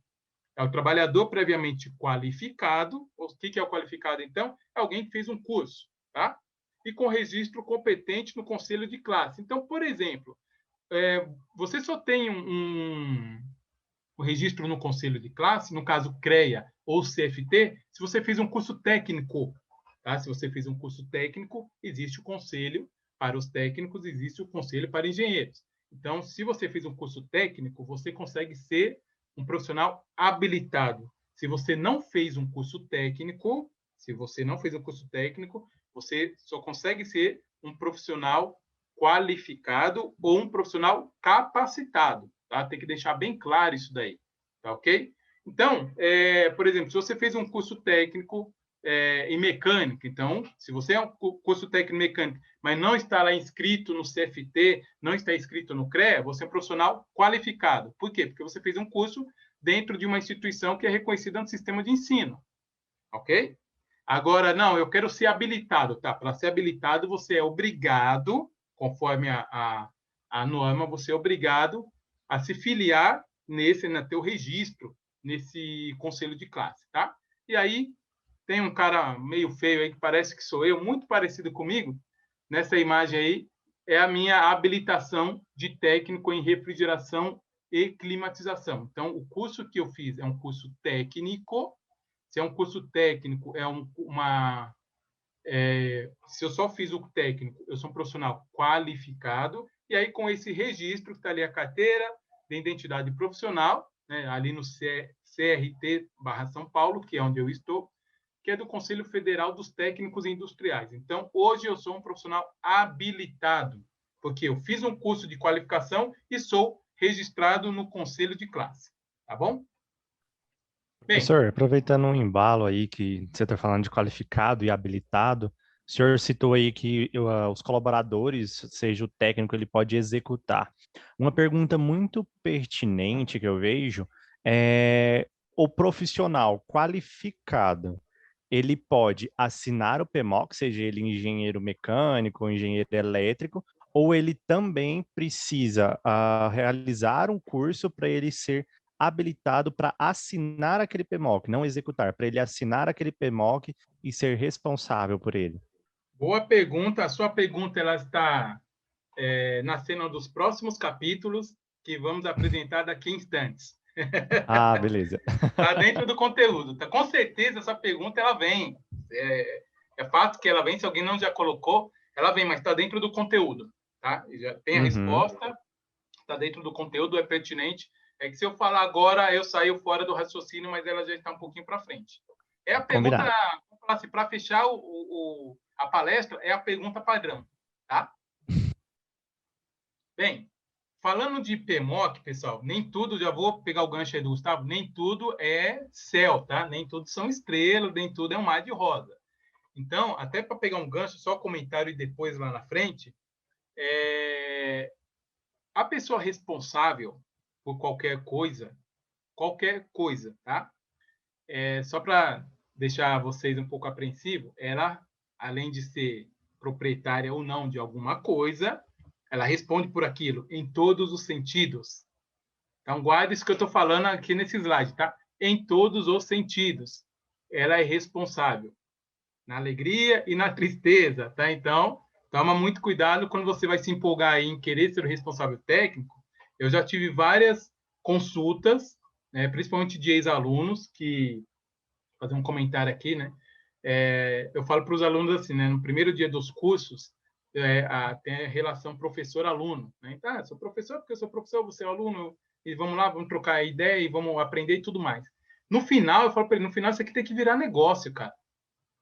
É o trabalhador previamente qualificado. O que é o qualificado, então? É alguém que fez um curso, tá? E com registro competente no conselho de classe. Então, por exemplo, você só tem o registro no conselho de classe, no caso CREA ou CFT, se você fez um curso técnico. Tá? Se você fez um curso técnico, existe o conselho para os técnicos, existe o conselho para engenheiros. Então, se você fez um curso técnico, você consegue ser um profissional habilitado. Se você não fez um curso técnico, você só consegue ser um profissional qualificado ou um profissional capacitado. Tá? Tem que deixar bem claro isso daí. Tá ok? Então, por exemplo, se você fez um curso técnico em mecânica, então, se você é um curso técnico em mecânica, mas não está lá inscrito no CFT, não está inscrito no CREA, você é um profissional qualificado. Por quê? Porque você fez um curso dentro de uma instituição que é reconhecida no sistema de ensino. Ok? Agora, não, eu quero ser habilitado. Tá? Para ser habilitado, você é obrigado, conforme a norma, você é obrigado a se filiar no teu registro, nesse conselho de classe. Tá? E aí, tem um cara meio feio aí, que parece que sou eu, muito parecido comigo. Nessa imagem aí, é a minha habilitação de técnico em refrigeração e climatização. Então, o curso que eu fiz é um curso técnico. Se é um curso técnico, se eu só fiz o técnico, eu sou um profissional qualificado, e aí com esse registro, que está ali a carteira de identidade profissional, né, ali no CRT/São Paulo, que é onde eu estou, que é do Conselho Federal dos Técnicos Industriais. Então, hoje eu sou um profissional habilitado. porque eu fiz um curso de qualificação e sou registrado no conselho de classe. Tá bom? Bem, Professor, aproveitando um embalo aí que você está falando de qualificado e habilitado, o senhor citou aí que os colaboradores, seja o técnico, ele pode executar. Uma pergunta muito pertinente que eu vejo é o profissional qualificado, ele pode assinar o PMOC, seja ele engenheiro mecânico ou engenheiro elétrico, ou ele também precisa realizar um curso para ele ser habilitado para assinar aquele PMOC, não executar, para ele assinar aquele PMOC e ser responsável por ele? boa pergunta. A sua pergunta ela está na cena dos próximos capítulos que vamos apresentar daqui a instantes. Ah, beleza. Está dentro do conteúdo. Tá? Com certeza essa pergunta ela vem. É fato que ela vem, se alguém não já colocou, ela vem, mas está dentro do conteúdo. Tá? Já tem a Uhum, resposta, está dentro do conteúdo, é pertinente. É que se eu falar agora, eu saio fora do raciocínio, mas ela já está um pouquinho para frente. É a pergunta, combinado. para fechar a palestra, é a pergunta padrão. Tá? Bem, falando de PMOC, pessoal, nem tudo, já vou pegar o gancho aí do Gustavo, nem tudo é céu, tá? Nem tudo são estrelas, nem tudo é um mar de rosa. Então, até para pegar um gancho, só comentário e depois lá na frente, a pessoa responsável por qualquer coisa, tá? Só para deixar vocês um pouco apreensivos, ela, além de ser proprietária ou não de alguma coisa, ela responde por aquilo em todos os sentidos. Então, guarde isso que eu estou falando aqui nesse slide, tá? Em todos os sentidos. Ela é responsável na alegria e na tristeza, tá? Então, toma muito cuidado quando você vai se empolgar aí em querer ser o responsável técnico. Eu já tive várias consultas, né, principalmente de ex-alunos, que fazer um comentário aqui, né? Eu falo para os alunos assim, né? No primeiro dia dos cursos, tem a relação professor-aluno, né? Então, sou professor porque eu sou professor, você é aluno, e vamos lá, vamos trocar ideia e vamos aprender e tudo mais. No final, eu falo para ele, no final isso aqui tem que virar negócio, cara.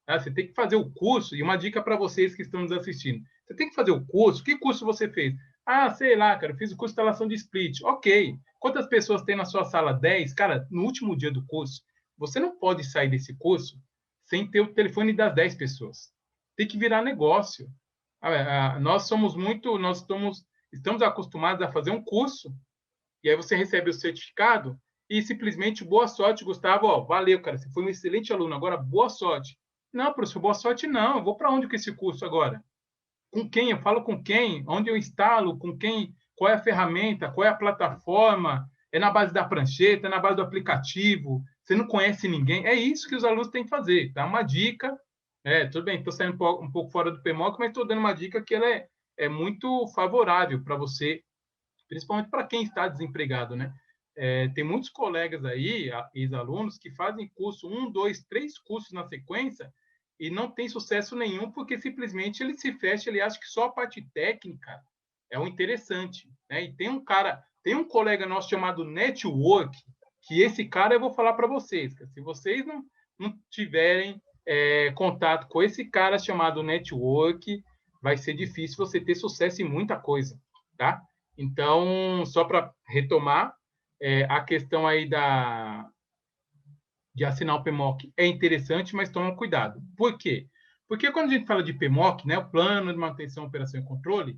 Tá? Você tem que fazer o curso, e uma dica para vocês que estão nos assistindo. Você tem que fazer o curso. Que curso você fez? Ah, sei lá, cara, eu fiz o curso de instalação de split. Ok. Quantas pessoas tem na sua sala? 10. Cara, no último dia do curso, você não pode sair desse curso sem ter o telefone das 10 pessoas. Tem que virar negócio. Nós somos muito, estamos acostumados a fazer um curso, e aí você recebe o certificado e simplesmente boa sorte, Gustavo. Ó, valeu, cara, você foi um excelente aluno. Agora, boa sorte. Não, professor, boa sorte não. Eu vou para onde com esse curso agora? Com quem? Eu falo com quem? Onde eu instalo? Com quem? Qual é a ferramenta? Qual é a plataforma? É na base da prancheta? É na base do aplicativo? Você não conhece ninguém? É isso que os alunos têm que fazer. Tá? Uma dica. Tudo bem, estou saindo um pouco fora do PMOC, mas estou dando uma dica que ela é muito favorável para você, principalmente para quem está desempregado, né? Tem muitos colegas aí, ex-alunos, que fazem curso, 1, 2, 3 cursos na sequência e não tem sucesso nenhum porque simplesmente ele se fecha, ele acha que só a parte técnica é o interessante, né? E tem um colega nosso chamado Network, que esse cara eu vou falar para vocês, cara, se vocês não tiverem contato com esse cara chamado Network, vai ser difícil você ter sucesso em muita coisa, tá? Então, só para retomar, a questão aí de assinar o PMOC é interessante, mas toma cuidado. Por quê? Porque quando a gente fala de PMOC, né, o Plano de Manutenção, Operação e Controle,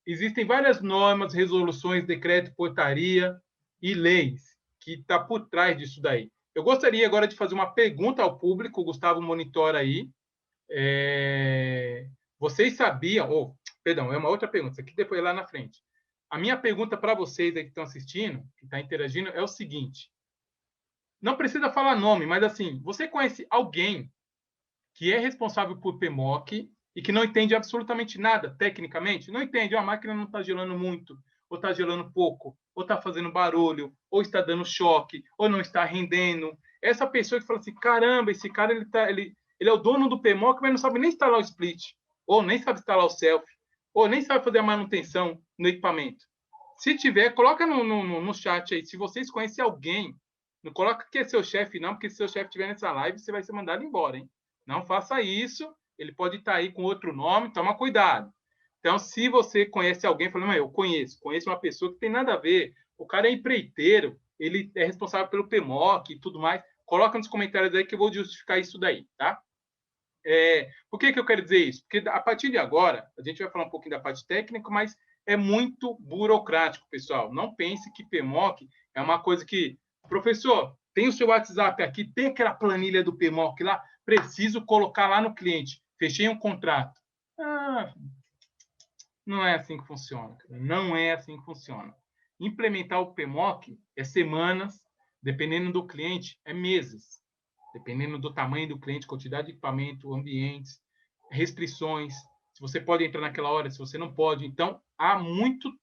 existem várias normas, resoluções, decreto, portaria e leis que está por trás disso daí. Eu gostaria agora de fazer uma pergunta ao público, o Gustavo monitora aí. Vocês sabiam, perdão, é uma outra pergunta, isso aqui depois lá na frente. A minha pergunta para vocês aí que estão assistindo, que estão interagindo, é o seguinte: não precisa falar nome, mas assim, você conhece alguém que é responsável por PMOC e que não entende absolutamente nada tecnicamente? Não entende, a máquina não está gelando muito, ou está gelando pouco, ou está fazendo barulho, ou está dando choque, ou não está rendendo. Essa pessoa que fala assim, caramba, esse cara ele é o dono do PMOC, mas não sabe nem instalar o split, ou nem sabe instalar o self, ou nem sabe fazer a manutenção no equipamento. Se tiver, coloca no chat aí, se vocês conhecem alguém. Não coloca que é seu chefe, não, porque se seu chefe estiver nessa live, você vai ser mandado embora, hein? Não faça isso. Ele pode estar aí com outro nome, toma cuidado. Então, se você conhece alguém, fala, eu conheço uma pessoa que tem nada a ver, o cara é empreiteiro, ele é responsável pelo PMOC e tudo mais, coloca nos comentários aí que eu vou justificar isso daí, tá? Por que eu quero dizer isso? Porque a partir de agora, a gente vai falar um pouquinho da parte técnica, mas é muito burocrático, pessoal. Não pense que PMOC é uma coisa que, professor, tem o seu WhatsApp aqui, tem aquela planilha do PMOC lá, preciso colocar lá no cliente, fechei um contrato. Não é assim que funciona. Não é assim que funciona. Implementar o PMOC é semanas, dependendo do cliente, é meses. Dependendo do tamanho do cliente, quantidade de equipamento, ambientes, restrições, se você pode entrar naquela hora, se você não pode. Então,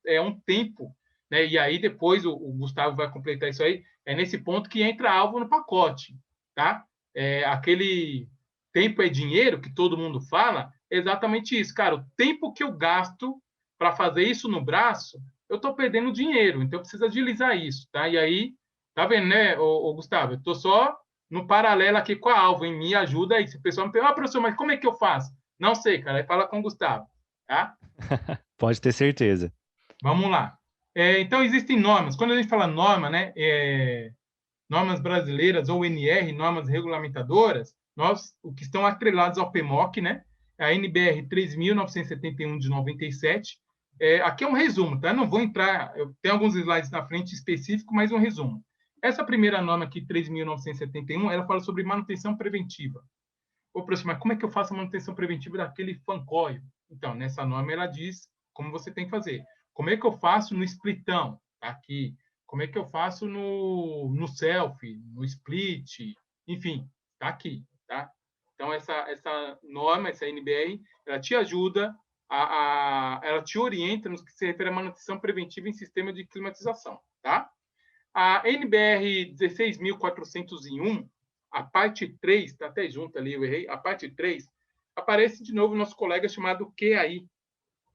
é um tempo, né? E aí depois o Gustavo vai completar isso aí, é nesse ponto que entra algo no pacote, tá? Aquele tempo é dinheiro que todo mundo fala, é exatamente isso. Cara, o tempo que eu gasto para fazer isso no braço, eu estou perdendo dinheiro, então eu preciso agilizar isso, tá? E aí, tá vendo, né, Gustavo? Eu estou só no paralelo aqui com a Alva, hein? Me ajuda aí. Se o pessoal me pergunta, professor, mas como é que eu faço? Não sei, cara. Aí fala com o Gustavo, tá? Pode ter certeza. Vamos lá. Então, existem normas. Quando a gente fala norma, né? Normas brasileiras ou NR, normas regulamentadoras, o que estão atrelados ao PMOC, né? A NBR 3.971 de 97. Aqui é um resumo, tá? Não vou entrar, eu tenho alguns slides na frente específicos, mas um resumo. Essa primeira norma aqui, 3.971, ela fala sobre manutenção preventiva. Ô, professor, mas como é que eu faço a manutenção preventiva daquele fancoil? Então, nessa norma ela diz como você tem que fazer. Como é que eu faço no splitão? Tá aqui. Como é que eu faço no selfie, no split? Enfim, tá aqui, tá? Então, essa norma, essa NBR, ela te ajuda, ela te orienta no que se refere à manutenção preventiva em sistema de climatização, tá? A NBR 16.401, a parte 3, está até junto ali, eu errei, a parte 3, aparece de novo nosso colega chamado QAI,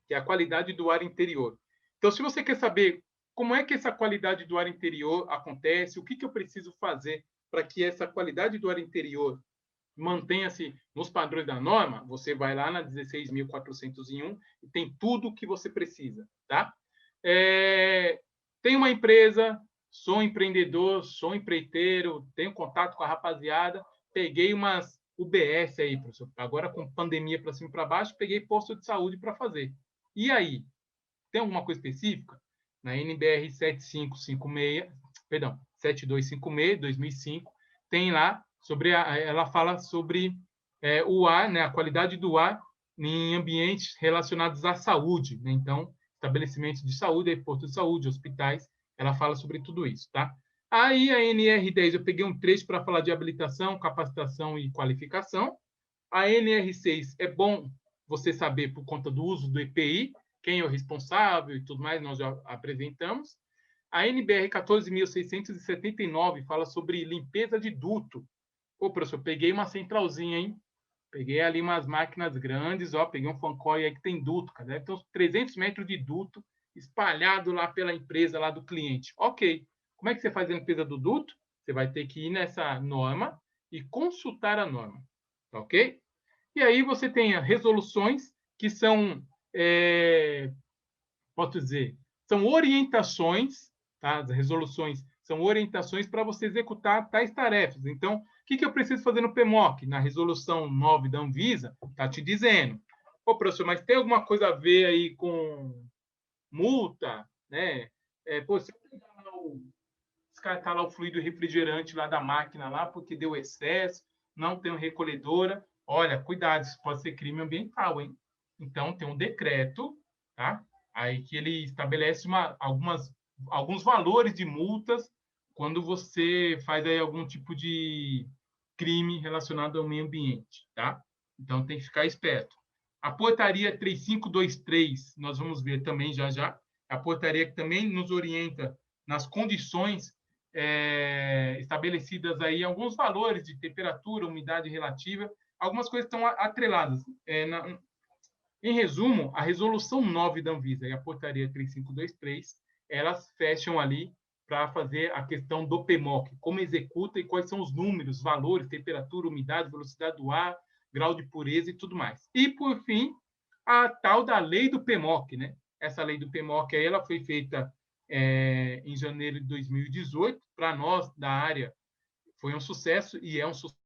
que é a qualidade do ar interior. Então, se você quer saber como é que essa qualidade do ar interior acontece, o que eu preciso fazer para que essa qualidade do ar interior mantenha-se nos padrões da norma, você vai lá na 16.401 e tem tudo o que você precisa, tá? Tem uma empresa, sou empreendedor, sou empreiteiro, tenho contato com a rapaziada, peguei umas UBS aí, professor. Agora com pandemia para cima e para baixo, peguei posto de saúde para fazer. E aí, tem alguma coisa específica? Na NBR 7556, perdão, 7256, 2005, tem lá ela fala sobre o ar, né, a qualidade do ar em ambientes relacionados à saúde, né? Então, estabelecimentos de saúde, postos de saúde, hospitais, ela fala sobre tudo isso, tá? Aí a NR10, eu peguei um trecho para falar de habilitação, capacitação e qualificação. A NR6 é bom você saber por conta do uso do EPI, quem é o responsável e tudo mais, nós já apresentamos. A NBR 14.679 fala sobre limpeza de duto. Pô, professor, peguei uma centralzinha, hein? Peguei ali umas máquinas grandes, peguei um fancoil aí que tem duto, cara. Deve ter uns 300 metros de duto espalhado lá pela empresa, lá do cliente. Ok. Como é que você faz a limpeza do duto? Você vai ter que ir nessa norma e consultar a norma. Ok? E aí você tem resoluções que são, posso dizer, são orientações, tá? As resoluções são orientações para você executar tais tarefas. Então, o que eu preciso fazer no PMOC? Na resolução 9 da Anvisa, está te dizendo. Ô, professor, mas tem alguma coisa a ver aí com multa, né? Você descartar lá o fluido refrigerante lá da máquina lá porque deu excesso, não tem recolhedora. Olha, cuidado, isso pode ser crime ambiental, hein? Então, tem um decreto, tá? Aí que ele estabelece alguns valores de multas quando você faz aí algum tipo de crime relacionado ao meio ambiente, tá? Então, tem que ficar esperto. A portaria 3523, nós vamos ver também já já, a portaria que também nos orienta nas condições estabelecidas aí, alguns valores de temperatura, umidade relativa, algumas coisas estão atreladas. Em resumo, a resolução 9 da Anvisa e a portaria 3523, elas fecham ali para fazer a questão do PMOC, como executa e quais são os números, valores, temperatura, umidade, velocidade do ar, grau de pureza e tudo mais. E, por fim, a tal da lei do PMOC, né? Essa lei do PMOC aí, ela foi feita em janeiro de 2018. Para nós da área foi um sucesso e é um sucesso,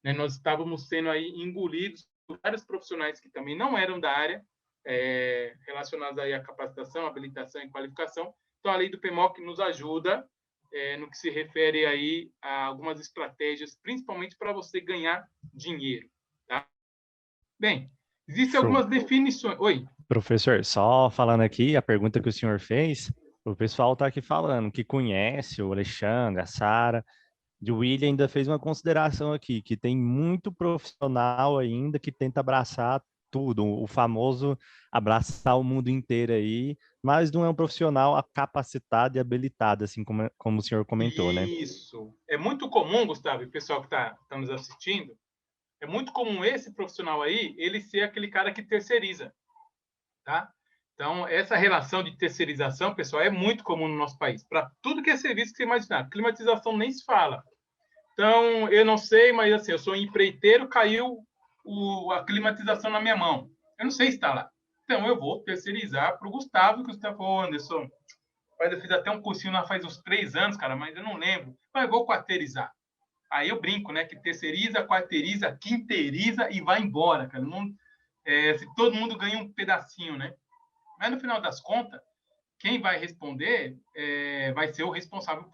né? Nós estávamos sendo aí engolidos por vários profissionais que também não eram da área, relacionados aí à capacitação, habilitação e qualificação. Então, a lei do PMOC nos ajuda no que se refere aí a algumas estratégias, principalmente para você ganhar dinheiro, tá? Bem, existem Show. algumas definições. Oi. Professor, só falando aqui, a pergunta que o senhor fez, o pessoal está aqui falando que conhece o Alexandre, a Sara, o William ainda fez uma consideração aqui, que tem muito profissional ainda que tenta abraçar tudo, o famoso abraçar o mundo inteiro aí, mas não é um profissional capacitado e habilitado, assim como o senhor comentou, né? Isso. É muito comum, Gustavo, e o pessoal que está nos assistindo, é muito comum esse profissional aí, ele ser aquele cara que terceiriza, tá? Então, essa relação de terceirização, pessoal, é muito comum no nosso país, para tudo que é serviço que você imaginar. Climatização nem se fala. Então, eu não sei, mas assim, eu sou um empreiteiro, caiu a climatização na minha mão. Eu não sei instalar. Então, eu vou terceirizar para o Gustavo, que o Gustavo falou, Anderson, eu fiz até um cursinho lá faz uns 3 anos, cara, mas eu não lembro. Mas eu vou quarteirizar. Aí eu brinco, né? Que terceiriza, quarteiriza, quinteiriza e vai embora, cara. Não, se todo mundo ganha um pedacinho, né? Mas no final das contas, quem vai responder vai ser o responsável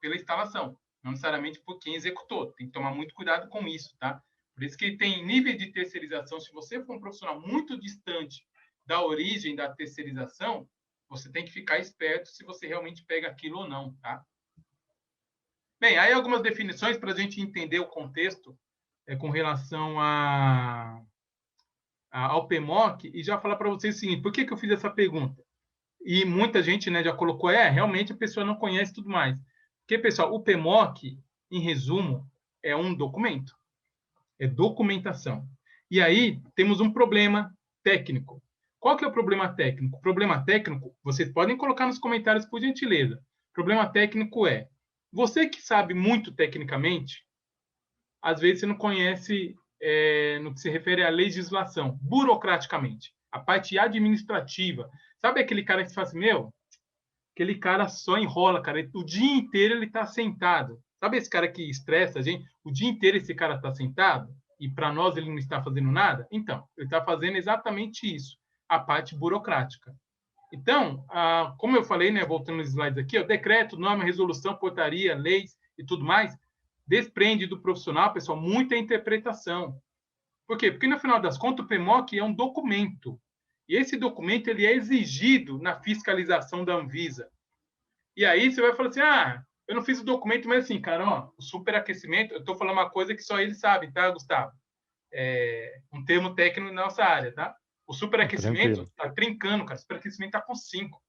pela instalação, não necessariamente por quem executou. Tem que tomar muito cuidado com isso, tá? Por isso que tem nível de terceirização. Se você for um profissional muito distante da origem da terceirização, você tem que ficar esperto se você realmente pega aquilo ou não, tá? Bem, aí algumas definições para a gente entender o contexto com relação ao PMOC, e já falar para vocês o seguinte, por que eu fiz essa pergunta? E muita gente, né, já colocou, realmente a pessoa não conhece tudo mais. Porque, pessoal, o PMOC, em resumo, é um documento. É documentação. E aí temos um problema técnico. Qual que é o problema técnico? O problema técnico, vocês podem colocar nos comentários, por gentileza. O problema técnico é, você que sabe muito tecnicamente, às vezes você não conhece no que se refere à legislação, burocraticamente. A parte administrativa. Sabe aquele cara que fala assim, aquele cara só enrola, cara. O dia inteiro ele está sentado. Sabe esse cara que estressa a gente? O dia inteiro esse cara está sentado e para nós ele não está fazendo nada? Então, ele está fazendo exatamente isso, a parte burocrática. Então, como eu falei, né, voltando nos slides aqui, decreto, norma, resolução, portaria, leis e tudo mais, desprende do profissional, pessoal, muita interpretação. Por quê? Porque, no final das contas, o PMOC é um documento. E esse documento ele é exigido na fiscalização da Anvisa. E aí você vai falar assim, eu não fiz o documento, mas assim, cara, o superaquecimento, eu estou falando uma coisa que só ele sabe, tá, Gustavo? Um termo técnico na nossa área, tá? O superaquecimento está trincando, cara. O superaquecimento está com 5.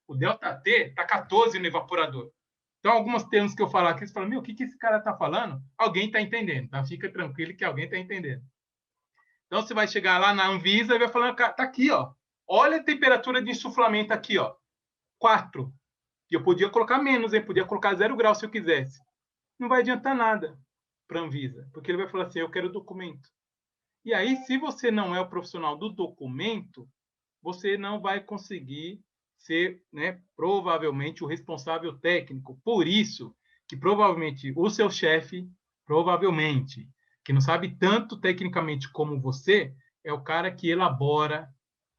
O delta T está 14 no evaporador. Então, alguns termos que eu falar aqui, você fala, o que esse cara está falando? Alguém está entendendo, tá? Fica tranquilo que alguém está entendendo. Então, você vai chegar lá na Anvisa e vai falar, tá aqui, ó. Olha a temperatura de insuflamento aqui, ó. 4. E eu podia colocar menos, hein? Podia colocar 0 graus se eu quisesse. Não vai adiantar nada para a Anvisa, porque ele vai falar assim, eu quero documento. E aí, se você não é o profissional do documento, você não vai conseguir ser, né, provavelmente, o responsável técnico. Por isso que provavelmente o seu chefe, provavelmente, que não sabe tanto tecnicamente como você, é o cara que elabora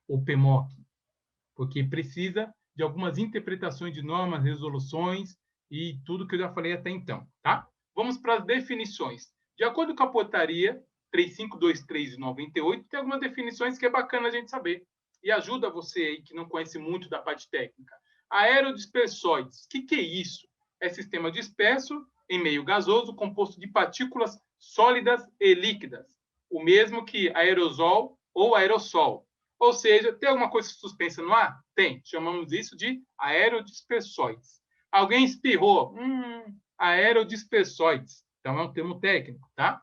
o PMOC, porque precisa de algumas interpretações de normas, resoluções e tudo que eu já falei até então, tá? Vamos para as definições. De acordo com a portaria 3523 de 98, tem algumas definições que é bacana a gente saber e ajuda você aí que não conhece muito da parte técnica. Aerodispersóides, o que é isso? É sistema disperso em meio gasoso composto de partículas sólidas e líquidas, o mesmo que aerosol ou aerossol. Ou seja, tem alguma coisa suspensa no ar? Tem. Chamamos isso de aerodispersóides. Alguém espirrou? Aerodispersóides. Então, é um termo técnico, tá?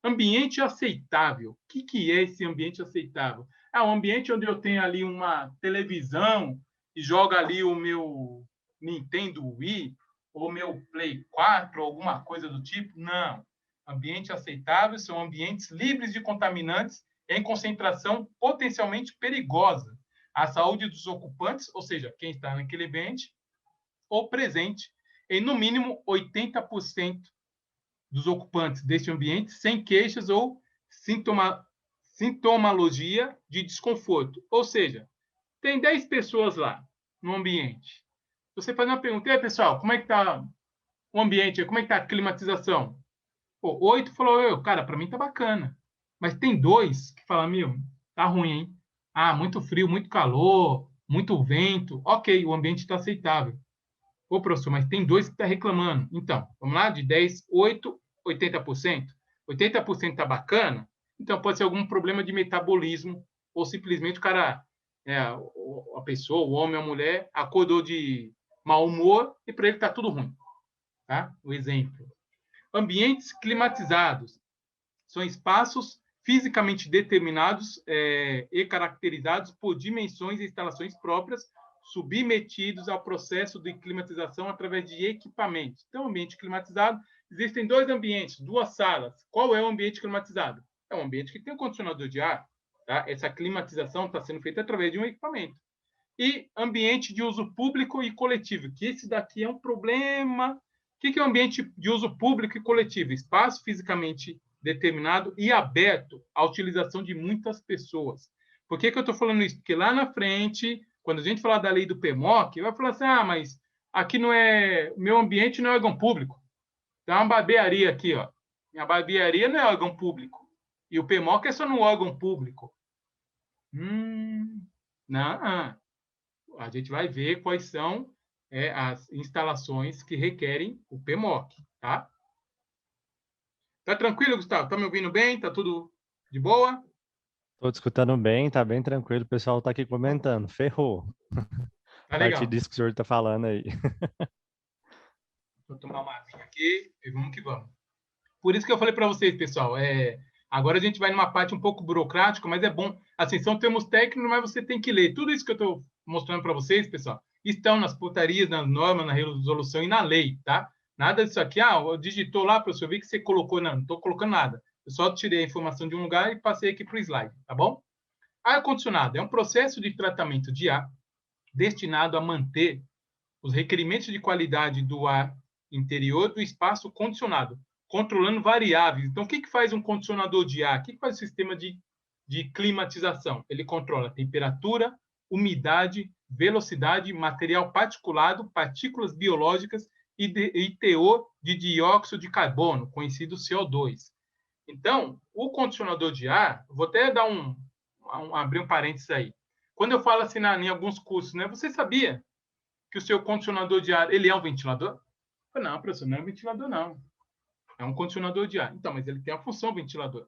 Ambiente aceitável. O que é esse ambiente aceitável? Um ambiente onde eu tenho ali uma televisão e joga ali o meu Nintendo Wii ou meu Play 4 ou alguma coisa do tipo? Não. Ambiente aceitável são ambientes livres de contaminantes em concentração potencialmente perigosa à saúde dos ocupantes, ou seja, quem está naquele ambiente, ou presente em, no mínimo, 80% dos ocupantes deste ambiente sem queixas ou sintomologia de desconforto. Ou seja, tem 10 pessoas lá no ambiente. Você faz uma pergunta, e aí, pessoal, como é que está o ambiente? Como é que está a climatização? Pô, 8 falou, cara, para mim tá bacana. Mas tem 2 que falam, meu, tá ruim, hein? Ah, muito frio, muito calor, muito vento. Ok, o ambiente está aceitável. Ô, professor, mas tem 2 que estão reclamando. Então, vamos lá, de 10, 8, 80%. 80% está bacana, então pode ser algum problema de metabolismo, ou simplesmente o cara, a pessoa, o homem ou a mulher, acordou de mau humor e para ele está tudo ruim. Tá? O exemplo. Ambientes climatizados são espaços fisicamente determinados e caracterizados por dimensões e instalações próprias, submetidos ao processo de climatização através de equipamentos. Então, ambiente climatizado, existem 2 ambientes, 2 salas. Qual é o ambiente climatizado? É um ambiente que tem um condicionador de ar. Tá? Essa climatização está sendo feita através de um equipamento. E ambiente de uso público e coletivo, que esse daqui é um problema. O que é um ambiente de uso público e coletivo? Espaço fisicamente determinado e aberto à utilização de muitas pessoas. Por que eu estou falando isso? Porque lá na frente, quando a gente falar da lei do PMOC, vai falar assim, mas aqui não é, meu ambiente não é órgão público. Tem uma barbearia aqui, ó. Minha barbearia não é órgão público. E o PMOC é só no órgão público. Não. A gente vai ver quais são as instalações que requerem o PMOC, tá? Tá tranquilo, Gustavo? Tá me ouvindo bem? Tá tudo de boa? Tô te escutando bem, tá bem tranquilo. O pessoal tá aqui comentando. Ferrou. Tá A partir legal. disso que o senhor tá falando aí. Vou tomar uma aguinha aqui e vamos que vamos. Por isso que eu falei para vocês, pessoal, agora a gente vai numa parte um pouco burocrática, mas é bom. Assim, são termos técnicos, mas você tem que ler. Tudo isso que eu estou mostrando para vocês, pessoal, estão nas portarias, nas normas, na resolução e na lei, tá? Nada disso aqui, digitou lá, professor, eu vi que você colocou, não estou colocando nada. Eu só tirei a informação de um lugar e passei aqui para o slide, tá bom? Ar-condicionado é um processo de tratamento de ar destinado a manter os requerimentos de qualidade do ar interior do espaço condicionado, controlando variáveis. Então, o que faz um condicionador de ar? O que faz o sistema de climatização? Ele controla temperatura, umidade, velocidade, material particulado, partículas biológicas e teor de dióxido de carbono, conhecido CO2. Então, o condicionador de ar, vou até dar abrir um parênteses aí. Quando eu falo assim em alguns cursos, né? Você sabia que o seu condicionador de ar ele é um ventilador? Não, professor, não é um ventilador, não. É um condicionador de ar. Então, mas ele tem a função ventilador.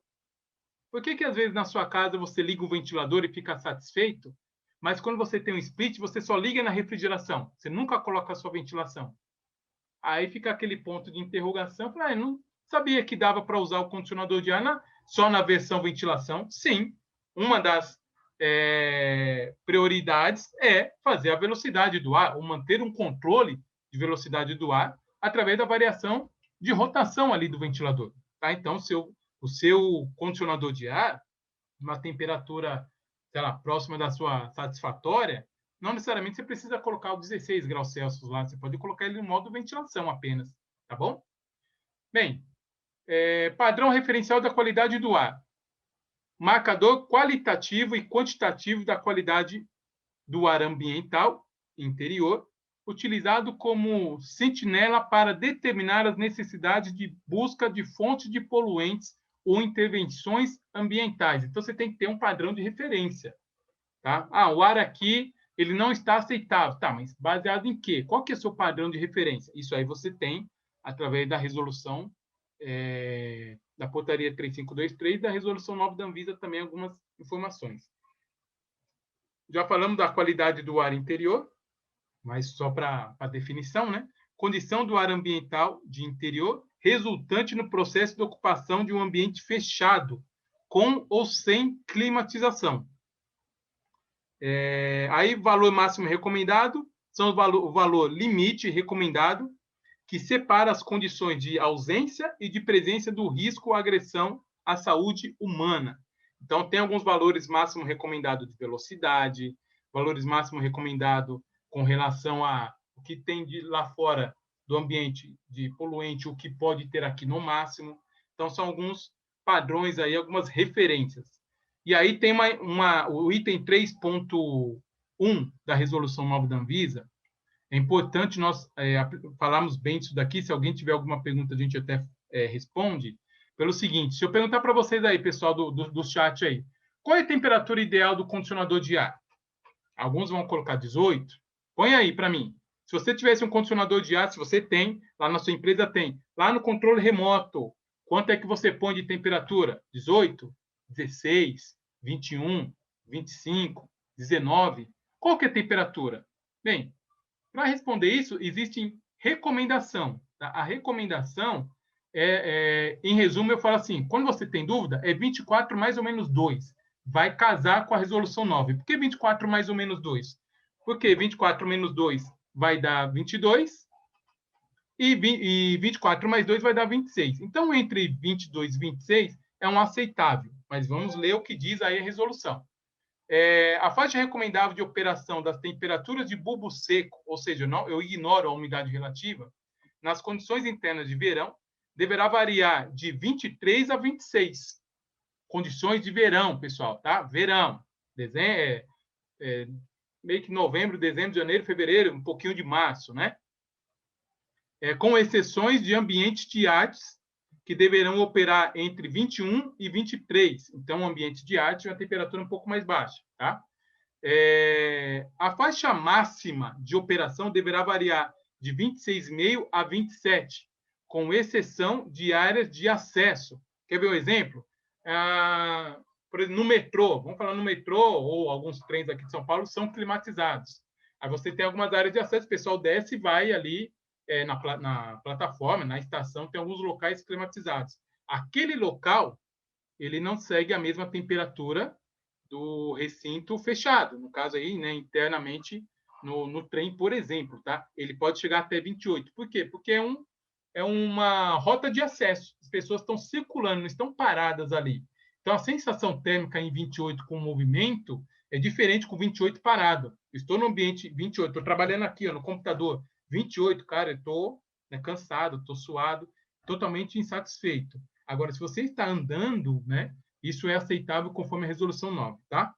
Por que às vezes na sua casa você liga o ventilador e fica satisfeito, mas quando você tem um split, você só liga na refrigeração? Você nunca coloca a sua ventilação. Aí fica aquele ponto de interrogação. Não sabia que dava para usar o condicionador de ar só na versão ventilação? Sim. Uma das prioridades é fazer a velocidade do ar, ou manter um controle de velocidade do ar através da variação de rotação ali do ventilador. Tá? Então, o seu condicionador de ar, uma temperatura, sei lá, próxima da sua satisfatória, não necessariamente você precisa colocar o 16 graus Celsius lá, você pode colocar ele no modo ventilação apenas, tá bom? Bem, padrão referencial da qualidade do ar. Marcador qualitativo e quantitativo da qualidade do ar ambiental interior, utilizado como sentinela para determinar as necessidades de busca de fontes de poluentes ou intervenções ambientais. Então, você tem que ter um padrão de referência. Tá? O ar aqui ele não está aceitável. Tá, mas baseado em quê? Qual que é o seu padrão de referência? Isso aí você tem através da resolução da portaria 3523 e da resolução 9 da Anvisa também algumas informações. Já falamos da qualidade do ar interior, mas só para definição, né? Condição do ar ambiental de interior resultante no processo de ocupação de um ambiente fechado, com ou sem climatização. Aí, valor máximo recomendado, são o valor limite recomendado, que separa as condições de ausência e de presença do risco ou agressão à saúde humana. Então, tem alguns valores máximo recomendado de velocidade, valores máximo recomendado com relação a o que tem de lá fora do ambiente de poluente, o que pode ter aqui no máximo. Então, são alguns padrões aí, algumas referências. E aí tem o item 3.1 da resolução 9 da Anvisa. É importante nós falarmos bem disso daqui. Se alguém tiver alguma pergunta, a gente até responde. Pelo seguinte, se eu perguntar para vocês aí, pessoal do chat aí, qual é a temperatura ideal do condicionador de ar? Alguns vão colocar 18. Põe aí para mim. Se você tivesse um condicionador de ar, se você tem, lá na sua empresa tem, lá no controle remoto, quanto é que você põe de temperatura? 18, 16, 21, 25, 19? Qual que é a temperatura? Bem, para responder isso, existe recomendação. Tá? A recomendação, em resumo, eu falo assim, quando você tem dúvida, é 24 mais ou menos 2. Vai casar com a resolução 9. Por que 24 mais ou menos 2? Porque 24 menos 2 vai dar 22 e 24 mais 2 vai dar 26. Então, entre 22 e 26 é um aceitável. Mas vamos ler o que diz aí a resolução. A faixa recomendável de operação das temperaturas de bulbo seco, ou seja, eu ignoro a umidade relativa, nas condições internas de verão, deverá variar de 23 a 26. Condições de verão, pessoal, tá? Verão. Meio que novembro, dezembro, janeiro, fevereiro, um pouquinho de março, né? Com exceções de ambientes de artes, que deverão operar entre 21 e 23. Então, o ambiente de arte é uma temperatura um pouco mais baixa, tá? A faixa máxima de operação deverá variar de 26,5 a 27, com exceção de áreas de acesso. Quer ver um exemplo? Por exemplo, no metrô, vamos falar no metrô, ou alguns trens aqui de São Paulo são climatizados. Aí você tem algumas áreas de acesso, o pessoal desce e vai ali na plataforma, na estação, tem alguns locais climatizados. Aquele local, ele não segue a mesma temperatura do recinto fechado, no caso aí, né, internamente no trem, por exemplo, tá? Ele pode chegar até 28. Por quê? Porque é uma rota de acesso. As pessoas estão circulando, não estão paradas ali. Então, a sensação térmica em 28 com movimento é diferente com 28 parado. Eu estou no ambiente 28, estou trabalhando aqui no computador, 28, cara, eu estou cansado, estou suado, totalmente insatisfeito. Agora, se você está andando, né, isso é aceitável conforme a resolução 9, tá?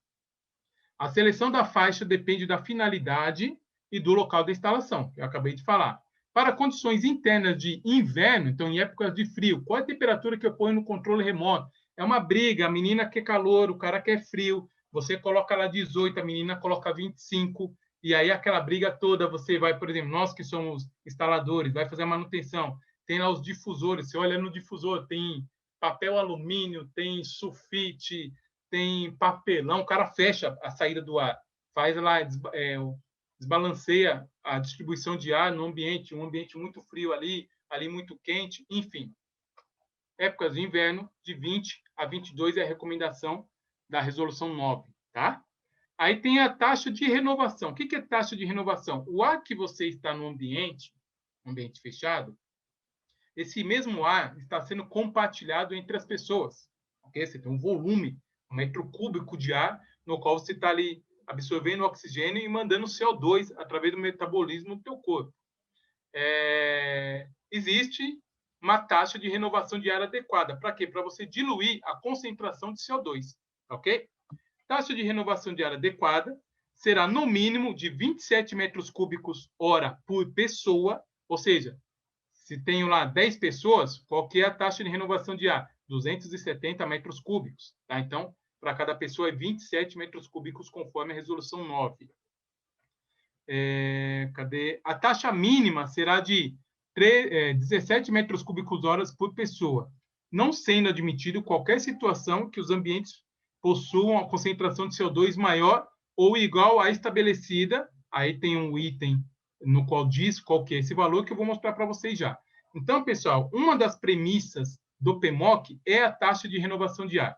A seleção da faixa depende da finalidade e do local da instalação, que eu acabei de falar. Para condições internas de inverno, então em épocas de frio, qual é a temperatura que eu ponho no controle remoto? É uma briga, a menina quer calor, o cara quer frio, você coloca lá 18, a menina coloca 25, e aí aquela briga toda, você vai, por exemplo, nós que somos instaladores, vai fazer a manutenção, tem lá os difusores, você olha no difusor, tem papel alumínio, tem sulfite, tem papelão, o cara fecha a saída do ar, faz lá, desbalanceia a distribuição de ar no ambiente, um ambiente muito frio ali muito quente, enfim. Épocas de inverno, de 20 a 22 é a recomendação da resolução 9, tá? Aí tem a taxa de renovação. O que é taxa de renovação? O ar que você está no ambiente fechado, esse mesmo ar está sendo compartilhado entre as pessoas. Okay? Você tem um volume, um metro cúbico de ar, no qual você está ali absorvendo oxigênio e mandando CO2 através do metabolismo do teu corpo. Existe uma taxa de renovação de ar adequada. Para quê? Para você diluir a concentração de CO2. Ok? Taxa de renovação de ar adequada será no mínimo de 27 metros cúbicos hora por pessoa, ou seja, se tenho lá 10 pessoas, qual que é a taxa de renovação de ar? 270 metros cúbicos. Tá? Então, para cada pessoa é 27 metros cúbicos, conforme a resolução 9. Cadê? A taxa mínima será de 17 metros cúbicos horas por pessoa, não sendo admitido qualquer situação que os ambientes possuam a concentração de CO2 maior ou igual à estabelecida. Aí tem um item no qual diz qual que é esse valor, que eu vou mostrar para vocês já. Então, pessoal, uma das premissas do PMOC é a taxa de renovação de ar.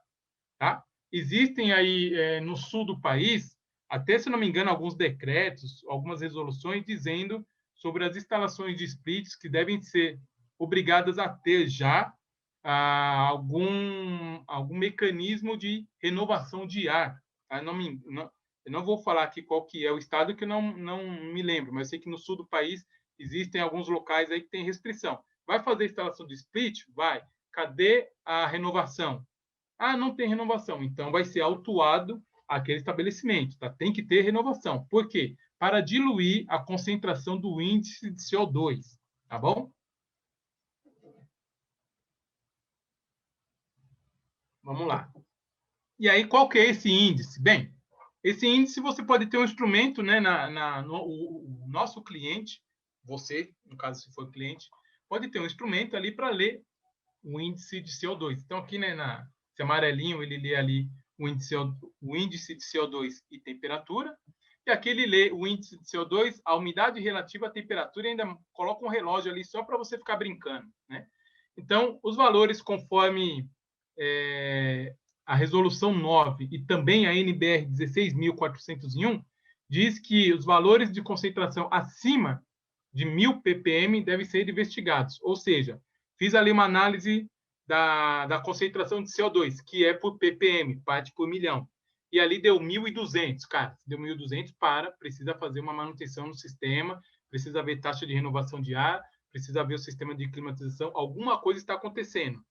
Tá? Existem aí no sul do país, até se não me engano, alguns decretos, algumas resoluções dizendo sobre as instalações de splits que devem ser obrigadas a ter já algum mecanismo de renovação de ar. Tá? Eu não vou falar aqui qual que é o estado, que eu não me lembro, mas eu sei que no sul do país existem alguns locais aí que tem restrição. Vai fazer instalação de split? Vai. Cadê a renovação? Ah, não tem renovação. Então, vai ser autuado aquele estabelecimento. Tá? Tem que ter renovação. Por quê? Para diluir a concentração do índice de CO2. Tá bom? Vamos lá. E aí, qual que é esse índice? Bem, esse índice você pode ter um instrumento, né, o nosso cliente, você, no caso, se for cliente, pode ter um instrumento ali para ler o índice de CO2. Então, aqui, né, esse amarelinho, ele lê ali o índice de CO2 e temperatura, e aqui ele lê o índice de CO2, a umidade relativa à temperatura, e ainda coloca um relógio ali só para você ficar brincando, né? Então, os valores conforme a resolução 9 e também a NBR 16.401 diz que os valores de concentração acima de 1.000 ppm devem ser investigados. Ou seja, fiz ali uma análise da concentração de CO2, que é por ppm, parte por milhão. E ali deu 1.200, cara. Deu 1.200, precisa fazer uma manutenção no sistema, precisa ver taxa de renovação de ar, precisa ver o sistema de climatização, alguma coisa está acontecendo.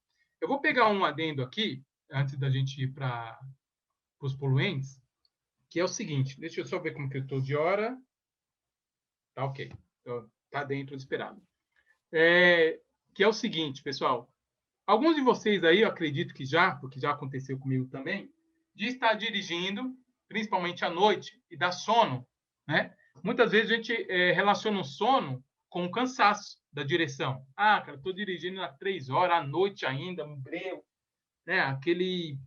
Eu vou pegar um adendo aqui, antes da gente ir para os poluentes, que é o seguinte, deixa eu só ver como que eu estou de hora. Tá ok, tá dentro do esperado. Que é o seguinte, pessoal, alguns de vocês aí, eu acredito que já, porque já aconteceu comigo também, de estar dirigindo, principalmente à noite, e dar sono, né? Muitas vezes a gente relaciona o sono com o cansaço da direção. Ah, cara, estou dirigindo há 3 horas, à noite ainda, um breu, né? Aquele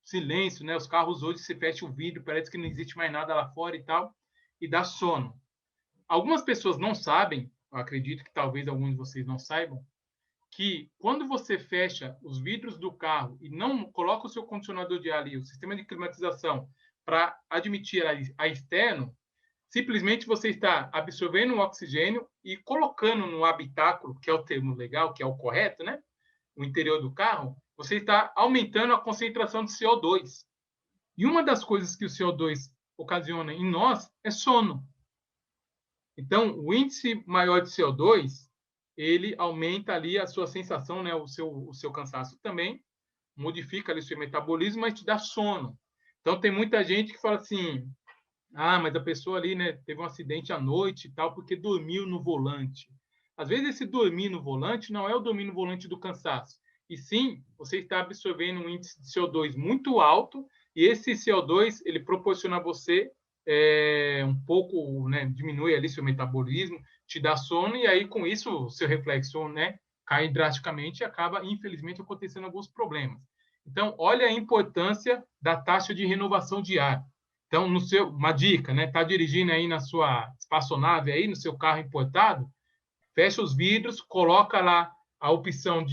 silêncio, né? Os carros hoje, você fecha o vidro, parece que não existe mais nada lá fora e tal, e dá sono. Algumas pessoas não sabem, eu acredito que talvez alguns de vocês não saibam, que quando você fecha os vidros do carro e não coloca o seu condicionador de ar ali, o sistema de climatização, para admitir a externo, simplesmente você está absorvendo o oxigênio e colocando no habitáculo, que é o termo legal, que é o correto, né? O interior do carro, você está aumentando a concentração de CO2. E uma das coisas que o CO2 ocasiona em nós é sono. Então, o índice maior de CO2, ele aumenta ali a sua sensação, né, o seu cansaço também, modifica ali o seu metabolismo, mas te dá sono. Então, tem muita gente que fala assim, ah, mas a pessoa ali, né, teve um acidente à noite e tal, porque dormiu no volante. Às vezes, esse dormir no volante não é o dormir no volante do cansaço, e sim, você está absorvendo um índice de CO2 muito alto, e esse CO2, ele proporciona a você um pouco, né, diminui ali seu metabolismo, te dá sono, e aí, com isso, o seu reflexo, né, cai drasticamente e acaba, infelizmente, acontecendo alguns problemas. Então, olha a importância da taxa de renovação de ar. Então, uma dica, né? Tá dirigindo aí na sua espaçonave aí, no seu carro importado, fecha os vidros, coloca lá a opção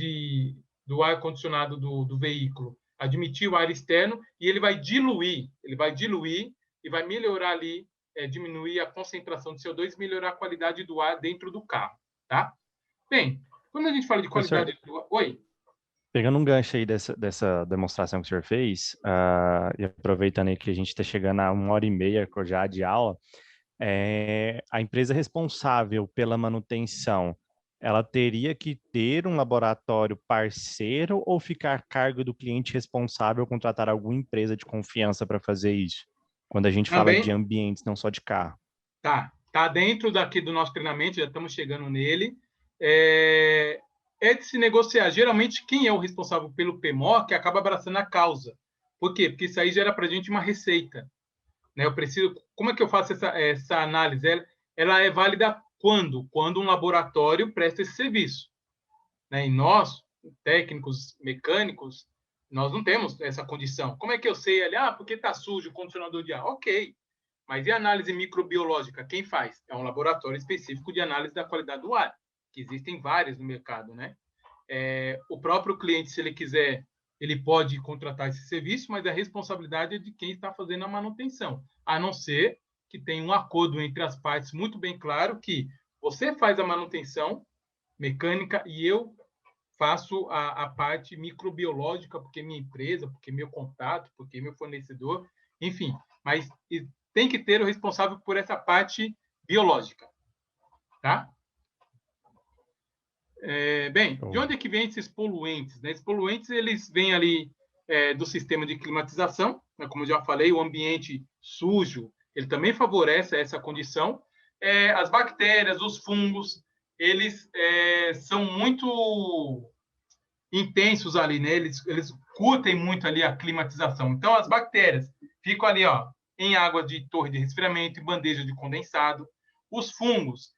do ar condicionado do veículo, admitir o ar externo e ele vai diluir e vai melhorar ali, diminuir a concentração de CO2 e melhorar a qualidade do ar dentro do carro, tá? Bem, quando a gente fala de Professor, qualidade do ar... Oi? pegando um gancho aí dessa demonstração que o senhor fez, e aproveitando aí que a gente está chegando a 1h30 já de aula, a empresa responsável pela manutenção, ela teria que ter um laboratório parceiro ou ficar a cargo do cliente responsável contratar alguma empresa de confiança para fazer isso? Quando a gente fala de Também ambientes, não só de carro. tá dentro daqui do nosso treinamento, já estamos chegando nele. É de se negociar. Geralmente, quem é o responsável pelo PMOC acaba abraçando a causa. Por quê? Porque isso aí gera para a gente uma receita. Né? Eu preciso. Como é que eu faço essa análise? Ela é válida quando? Quando um laboratório presta esse serviço. Né? E nós, técnicos mecânicos, nós não temos essa condição. Como é que eu sei ali? Ah, porque está sujo o condicionador de ar. Ok. Mas e a análise microbiológica? Quem faz? É um laboratório específico de análise da qualidade do ar, que existem vários no mercado, né? O próprio cliente, se ele quiser, ele pode contratar esse serviço, mas a responsabilidade é de quem está fazendo a manutenção, a não ser que tenha um acordo entre as partes muito bem claro que você faz a manutenção mecânica e eu faço a parte microbiológica, porque minha empresa, porque meu contato, porque meu fornecedor, enfim. Mas tem que ter o responsável por essa parte biológica, tá? Bem, de Show. onde é que vêm esses poluentes? Né? Esses poluentes, eles vêm ali do sistema de climatização, né? Como eu já falei, o ambiente sujo, ele também favorece essa condição. As bactérias, os fungos, eles são muito intensos ali, né? Eles curtem muito ali a climatização. Então, as bactérias ficam ali, ó, em água de torre de resfriamento, em bandeja de condensado. Os fungos,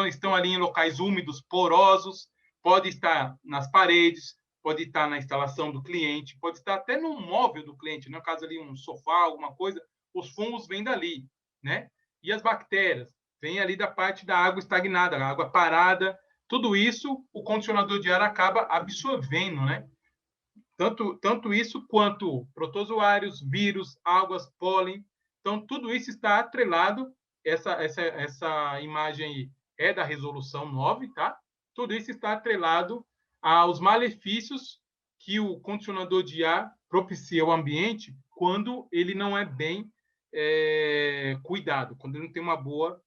estão ali em locais úmidos, porosos, pode estar nas paredes, pode estar na instalação do cliente, pode estar até no móvel do cliente, no caso ali um sofá, alguma coisa, os fungos vêm dali, né? E as bactérias vêm ali da parte da água estagnada, a água parada. Tudo isso o condicionador de ar acaba absorvendo, né? Tanto isso quanto protozoários, vírus, algas, pólen. Então, tudo isso está atrelado. Essa imagem aí é da resolução 9, tá? Tudo isso está atrelado aos malefícios que o condicionador de ar propicia ao ambiente quando ele não é bem cuidado, quando ele não tem uma boa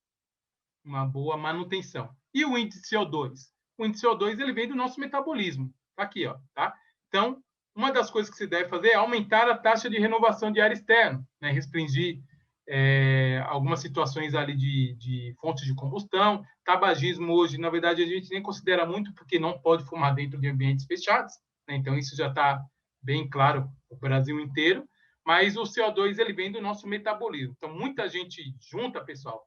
manutenção. E o índice CO2? O índice CO2 ele vem do nosso metabolismo. Tá aqui, ó, tá? Então, uma das coisas que se deve fazer é aumentar a taxa de renovação de ar externo, né? Restringir algumas situações ali de fontes de combustão. Tabagismo hoje, na verdade, a gente nem considera muito porque não pode fumar dentro de ambientes fechados, né? Então, isso já está bem claro no Brasil inteiro. Mas o CO2 ele vem do nosso metabolismo. Então, muita gente junta, pessoal,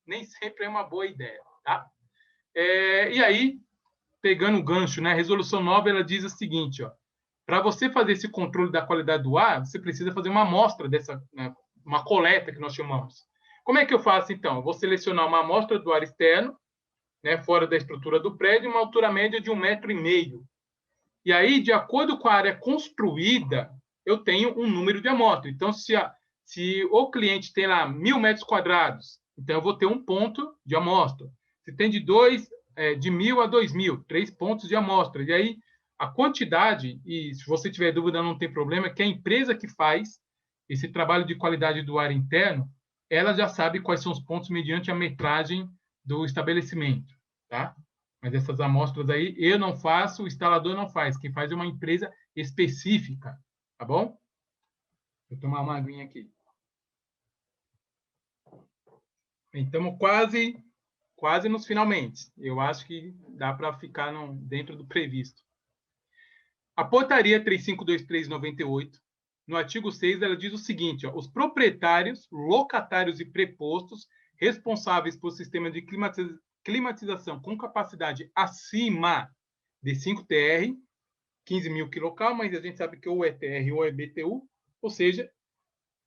nem sempre é uma boa ideia, tá? E aí, pegando o gancho, né? A resolução 9 ela diz o seguinte, ó, para você fazer esse controle da qualidade do ar, você precisa fazer uma amostra dessa, né, uma coleta que nós chamamos. Como é que eu faço, então? Eu vou selecionar uma amostra do ar externo, né, fora da estrutura do prédio, uma altura média de 1,5 m. E aí, de acordo com a área construída, eu tenho um número de amostra. Então, se o cliente tem lá 1.000 metros quadrados, então eu vou ter um ponto de amostra. Se tem de 1.000 a 2.000, 3 pontos de amostra. E aí, a quantidade, e se você tiver dúvida, não tem problema, é que a empresa que faz esse trabalho de qualidade do ar interno, ela já sabe quais são os pontos mediante a metragem do estabelecimento, tá? Mas essas amostras aí eu não faço, o instalador não faz. Quem faz é uma empresa específica, tá bom? Vou tomar uma aguinha aqui. Estamos quase nos finalmente. Eu acho que dá para ficar dentro do previsto. A portaria 3523/98, no artigo 6, ela diz o seguinte, ó, os proprietários, locatários e prepostos responsáveis por sistema de climatização com capacidade acima de 5 TR, 15.000 kcal, mas a gente sabe que ou é TR ou é BTU, ou seja,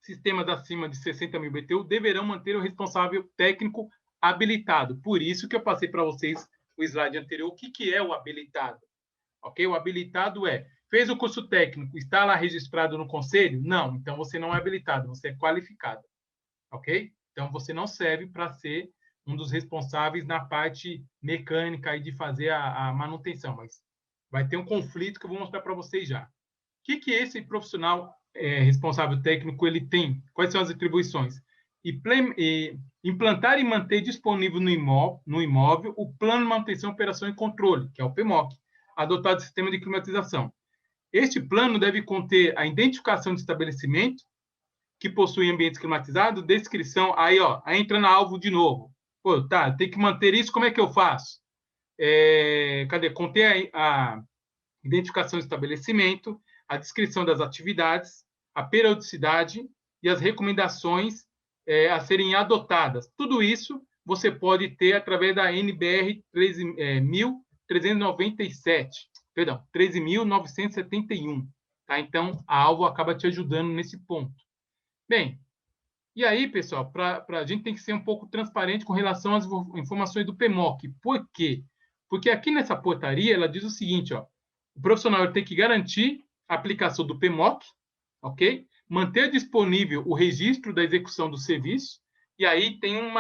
sistemas acima de 60.000 BTU deverão manter o responsável técnico habilitado. Por isso que eu passei para vocês o slide anterior, o que é o habilitado. Ok? O habilitado fez o curso técnico, está lá registrado no conselho? Não, então você não é habilitado, você é qualificado. Ok? Então você não serve para ser um dos responsáveis na parte mecânica e de fazer a manutenção, mas vai ter um conflito que eu vou mostrar para vocês já. O que esse profissional responsável técnico ele tem? Quais são as atribuições? Implantar e manter disponível no imóvel o plano de manutenção, operação e controle, que é o PMOC, adotado sistema de climatização. Este plano deve conter a identificação de estabelecimento que possuem ambientes climatizados, descrição, aí entra na alvo de novo. Pô, tá, tem que manter isso, como é que eu faço? Conter a identificação do estabelecimento, a descrição das atividades, a periodicidade e as recomendações a serem adotadas. Tudo isso você pode ter através da NBR 13.971. Tá? Então, a alvo acaba te ajudando nesse ponto. Bem, e aí, pessoal, a gente tem que ser um pouco transparente com relação às informações do PMOC. Por quê? Porque aqui nessa portaria, ela diz o seguinte, ó, o profissional tem que garantir a aplicação do PMOC, ok? Manter disponível o registro da execução do serviço, e aí tem um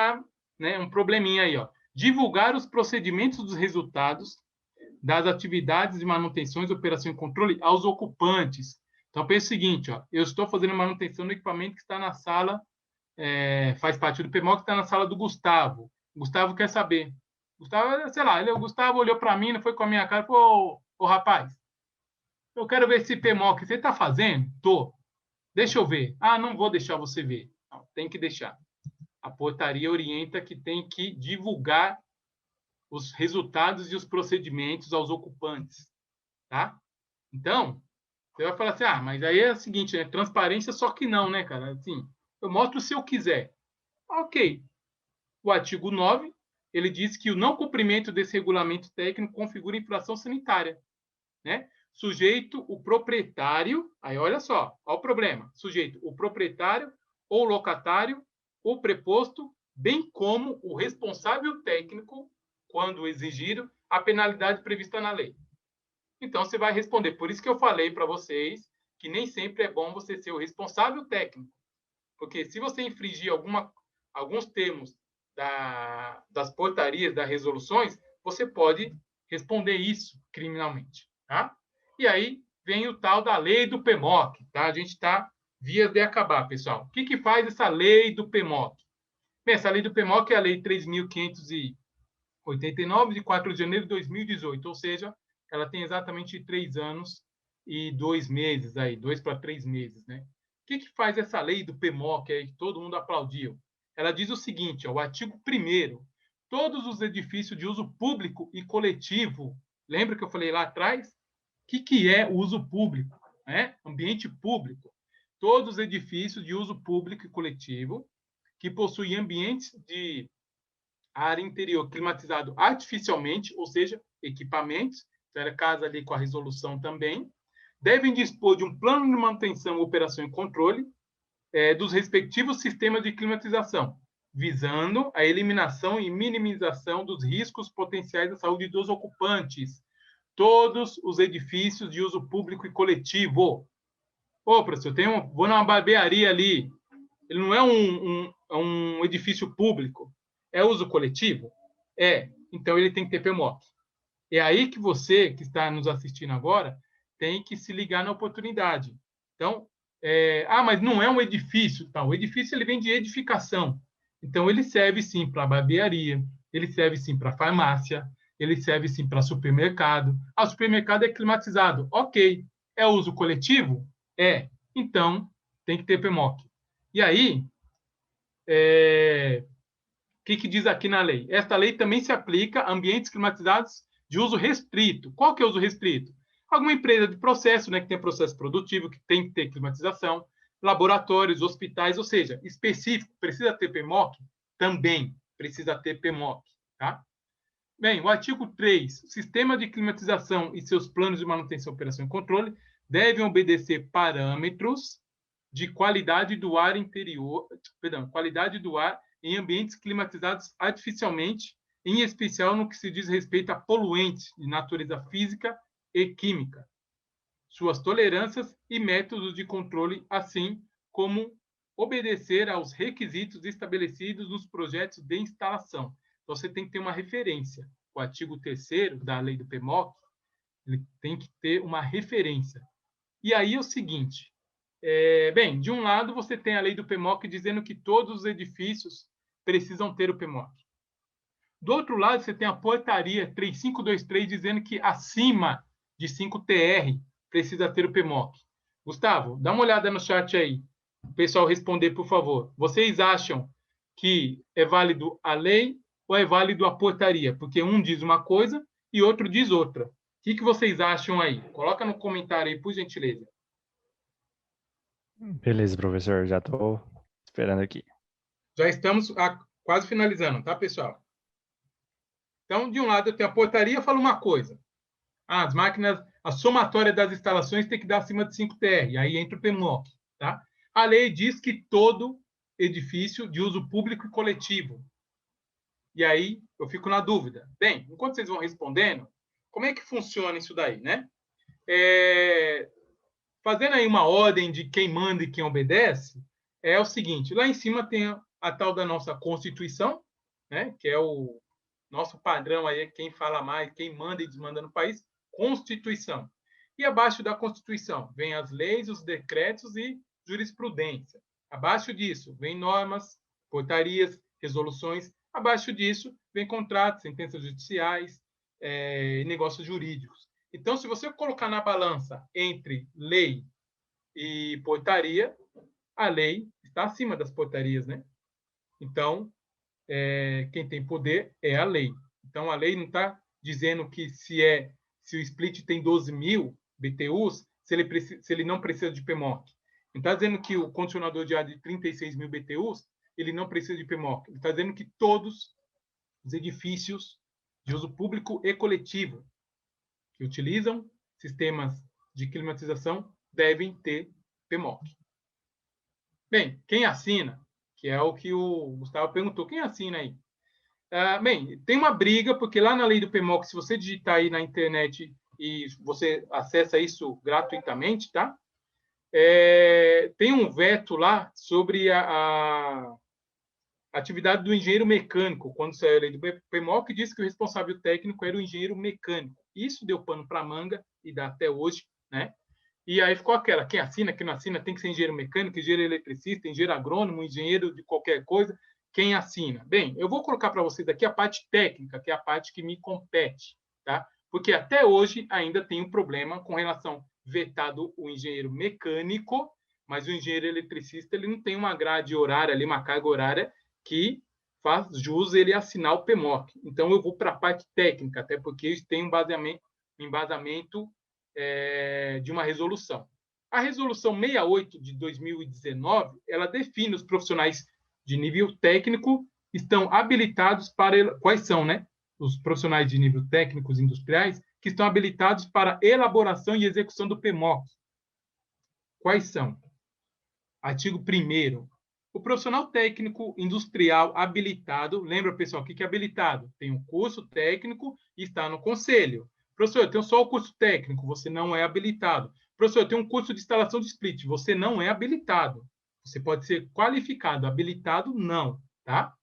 probleminha aí, ó. Divulgar os procedimentos dos resultados, das atividades de manutenções, operação e controle aos ocupantes. Então, pense o seguinte, ó, eu estou fazendo manutenção do equipamento que está na sala, faz parte do PMOC, que está na sala do Gustavo. O Gustavo quer saber. Gustavo, sei lá, o Gustavo olhou para mim, não foi com a minha cara, e falou, ô, rapaz, eu quero ver esse PMOC, você está fazendo? Tô. Deixa eu ver. Ah, não vou deixar você ver. Não, tem que deixar. A portaria orienta que tem que divulgar os resultados e os procedimentos aos ocupantes, tá? Então, você vai falar assim, mas aí é o seguinte, né? Transparência, só que não, né, cara? Assim, eu mostro se eu quiser. Ok. O artigo 9, ele diz que o não cumprimento desse regulamento técnico configura infração sanitária, né? Sujeito o proprietário, aí olha só, olha o problema, sujeito o proprietário ou locatário ou preposto, bem como o responsável técnico, quando exigido, a penalidade prevista na lei. Então, você vai responder. Por isso que eu falei para vocês que nem sempre é bom você ser o responsável técnico. Porque se você infringir alguns termos das portarias, das resoluções, você pode responder isso criminalmente. Tá? E aí vem o tal da lei do PMOC. Tá? A gente está vias de acabar, pessoal. O que faz essa lei do PMOC? Bem, essa lei do PMOC é a Lei 3.589, de 4 de janeiro de 2018, ou seja, ela tem exatamente 3 anos e 2 meses, aí, 2 para 3 meses. Né? O que faz essa lei do PMOC, aí, que todo mundo aplaudiu? Ela diz o seguinte, o artigo 1º, todos os edifícios de uso público e coletivo, lembra que eu falei lá atrás? O que é o uso público? Né? Ambiente público. Todos os edifícios de uso público e coletivo que possuem ambientes de área interior climatizado artificialmente, ou seja, equipamentos, era casa ali com a resolução também, devem dispor de um plano de manutenção, operação e controle dos respectivos sistemas de climatização, visando a eliminação e minimização dos riscos potenciais à saúde dos ocupantes. Todos os edifícios de uso público e coletivo. Ô, professor, vou numa barbearia ali, ele não é um edifício público, é uso coletivo? É, então ele tem que ter PMOC. É aí que você, que está nos assistindo agora, tem que se ligar na oportunidade. Então, mas não é um edifício. Tá? O edifício ele vem de edificação. Então, ele serve sim para barbearia, ele serve sim para farmácia, ele serve sim para supermercado. O supermercado é climatizado. Ok. É uso coletivo? É. Então, tem que ter PMOC. E aí, o que diz aqui na lei? Esta lei também se aplica a ambientes climatizados de uso restrito. Qual que é o uso restrito? Alguma empresa de processo, né, que tem processo produtivo, que tem que ter climatização, laboratórios, hospitais, ou seja, específico, precisa ter PMOC? Também precisa ter PMOC. Tá? Bem, o artigo 3, sistema de climatização e seus planos de manutenção, operação e controle devem obedecer parâmetros de qualidade do ar interior, qualidade do ar em ambientes climatizados artificialmente, em especial no que se diz respeito a poluentes de natureza física e química, suas tolerâncias e métodos de controle, assim como obedecer aos requisitos estabelecidos nos projetos de instalação. Então, você tem que ter uma referência. O artigo 3º da lei do PMOC, ele tem que ter uma referência. E aí é o seguinte, bem, de um lado você tem a lei do PMOC dizendo que todos os edifícios precisam ter o PMOC. Do outro lado, você tem a portaria 3523 dizendo que acima de 5 TR precisa ter o PMOC. Gustavo, dá uma olhada no chat aí. O pessoal responder, por favor. Vocês acham que é válido a lei ou é válido a portaria? Porque um diz uma coisa e outro diz outra. O que vocês acham aí? Coloca no comentário aí, por gentileza. Beleza, professor, já estou esperando aqui. Já estamos quase finalizando, tá, pessoal? Então, de um lado, eu tenho a portaria, fala uma coisa. As máquinas, a somatória das instalações tem que dar acima de 5 TR, aí entra o PMOC. Tá? A lei diz que todo edifício de uso público e coletivo. E aí, eu fico na dúvida. Bem, enquanto vocês vão respondendo, como é que funciona isso daí, né? Fazendo aí uma ordem de quem manda e quem obedece, é o seguinte, lá em cima tem a tal da nossa Constituição, né, que é o Nosso padrão aí é quem fala mais, quem manda e desmanda no país, Constituição. E abaixo da Constituição vem as leis, os decretos e jurisprudência. Abaixo disso vem normas, portarias, resoluções. Abaixo disso vem contratos, sentenças judiciais, negócios jurídicos. Então, se você colocar na balança entre lei e portaria, a lei está acima das portarias, né? Então, quem tem poder é a lei. Então, a lei não está dizendo que se o split tem 12 mil BTUs, se ele não precisa de PMOC. Não está dizendo que o condicionador de ar de 36 mil BTUs, ele não precisa de PMOC. Ele está dizendo que todos os edifícios de uso público e coletivo que utilizam sistemas de climatização devem ter PMOC. Bem, quem assina? Que é o que o Gustavo perguntou. Quem assina aí? Bem, tem uma briga, porque lá na lei do PMOC, se você digitar aí na internet e você acessa isso gratuitamente, tá? Tem um veto lá sobre a atividade do engenheiro mecânico. Quando saiu a lei do PMOC, disse que o responsável técnico era o engenheiro mecânico. Isso deu pano para manga e dá até hoje, né? E aí ficou aquela, quem assina, quem não assina, tem que ser engenheiro mecânico, engenheiro eletricista, engenheiro agrônomo, engenheiro de qualquer coisa, quem assina. Bem, eu vou colocar para vocês aqui a parte técnica, que é a parte que me compete, tá? Porque até hoje ainda tem um problema com relação vetado o engenheiro mecânico, mas o engenheiro eletricista ele não tem uma grade horária ali, uma carga horária que faz jus ele assinar o PMOC. Então eu vou para a parte técnica, até porque isso tem um embasamento de uma resolução. A resolução 68 de 2019, ela define os profissionais de nível técnico estão habilitados para... Quais são, né? Os profissionais de nível técnicos industriais que estão habilitados para elaboração e execução do PMOC. Quais são? Artigo 1º. O profissional técnico industrial habilitado, lembra, pessoal, o que é habilitado? Tem um curso técnico e está no conselho. Professor, eu tenho só o curso técnico, você não é habilitado. Professor, eu tenho um curso de instalação de split, você não é habilitado. Você pode ser qualificado, habilitado, não, tá?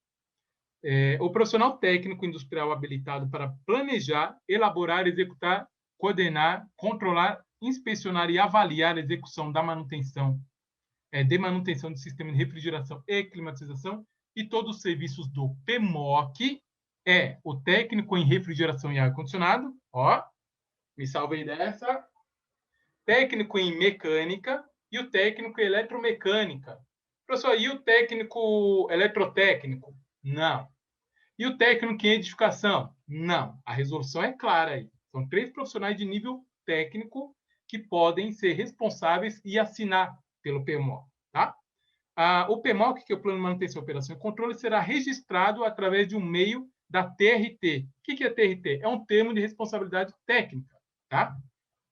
O profissional técnico industrial habilitado para planejar, elaborar, executar, coordenar, controlar, inspecionar e avaliar a execução da manutenção, de manutenção do sistema de refrigeração e climatização e todos os serviços do PMOC é o técnico em refrigeração e ar-condicionado, ó, me salvei dessa, técnico em mecânica e o técnico em eletromecânica. Professor, e o técnico eletrotécnico? Não. E o técnico em edificação? Não. A resolução é clara aí. São 3 profissionais de nível técnico que podem ser responsáveis e assinar pelo PMOC, tá? O PMOC, que é o Plano de Manutenção, Operação e Controle, será registrado através de um meio da TRT. O que é TRT? É um termo de responsabilidade técnica, tá?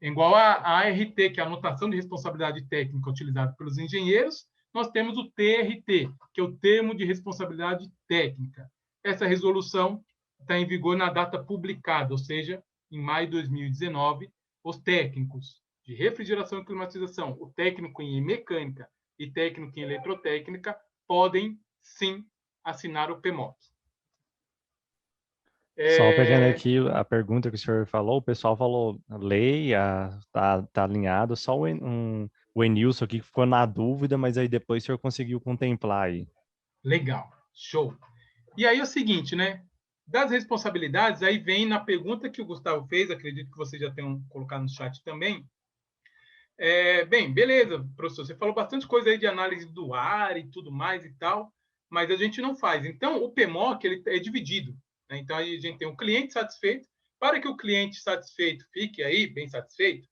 Igual a ART, que é a anotação de responsabilidade técnica utilizada pelos engenheiros, nós temos o TRT, que é o termo de responsabilidade técnica. Essa resolução está em vigor na data publicada, ou seja, em maio de 2019, os técnicos de refrigeração e climatização, o técnico em mecânica e técnico em eletrotécnica podem, sim, assinar o PMOC. Só pegando aqui a pergunta que o senhor falou, o pessoal falou lei, tá alinhado, só o Enilson aqui ficou na dúvida, mas aí depois o senhor conseguiu contemplar aí. Legal, show. E aí é o seguinte, né? Das responsabilidades, aí vem na pergunta que o Gustavo fez, acredito que vocês já tenham colocado no chat também. Bem, beleza, professor, você falou bastante coisa aí de análise do ar e tudo mais e tal, mas a gente não faz. Então, o PMOC ele é dividido, né? Então, a gente tem um cliente satisfeito. Para que o cliente satisfeito fique aí bem satisfeito,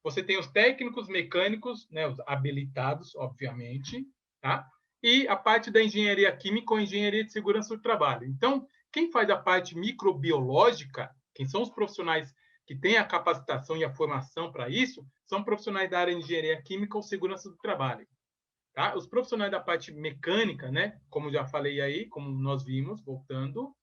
você tem os técnicos mecânicos, né, os habilitados, obviamente, tá? E a parte da engenharia química ou engenharia de segurança do trabalho. Então, quem faz a parte microbiológica, quem são os profissionais que têm a capacitação e a formação para isso, são profissionais da área de engenharia química ou segurança do trabalho. Tá? Os profissionais da parte mecânica, né, como já falei aí, como nós vimos, voltando,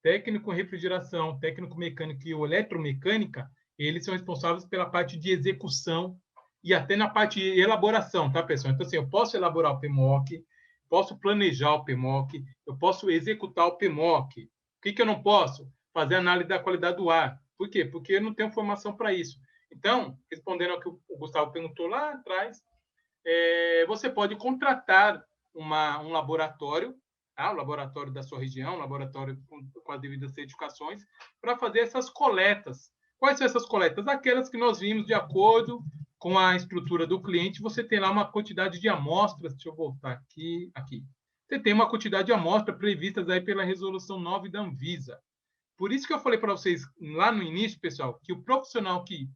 técnico em refrigeração, técnico mecânico e eletromecânica, eles são responsáveis pela parte de execução e até na parte de elaboração, tá, pessoal? Então, assim, eu posso elaborar o PMOC, posso planejar o PMOC, eu posso executar o PMOC, Por que eu não posso fazer análise da qualidade do ar? Por quê? Porque eu não tenho formação para isso. Então, respondendo ao que o Gustavo perguntou lá atrás, você pode contratar um laboratório, tá? O laboratório da sua região, um laboratório com as devidas certificações, para fazer essas coletas. Quais são essas coletas? Aquelas que nós vimos de acordo com a estrutura do cliente. Você tem lá uma quantidade de amostras. Deixa eu voltar aqui. Você tem uma quantidade de amostras previstas aí pela resolução 9 da Anvisa. Por isso que eu falei para vocês lá no início, pessoal, que o profissional que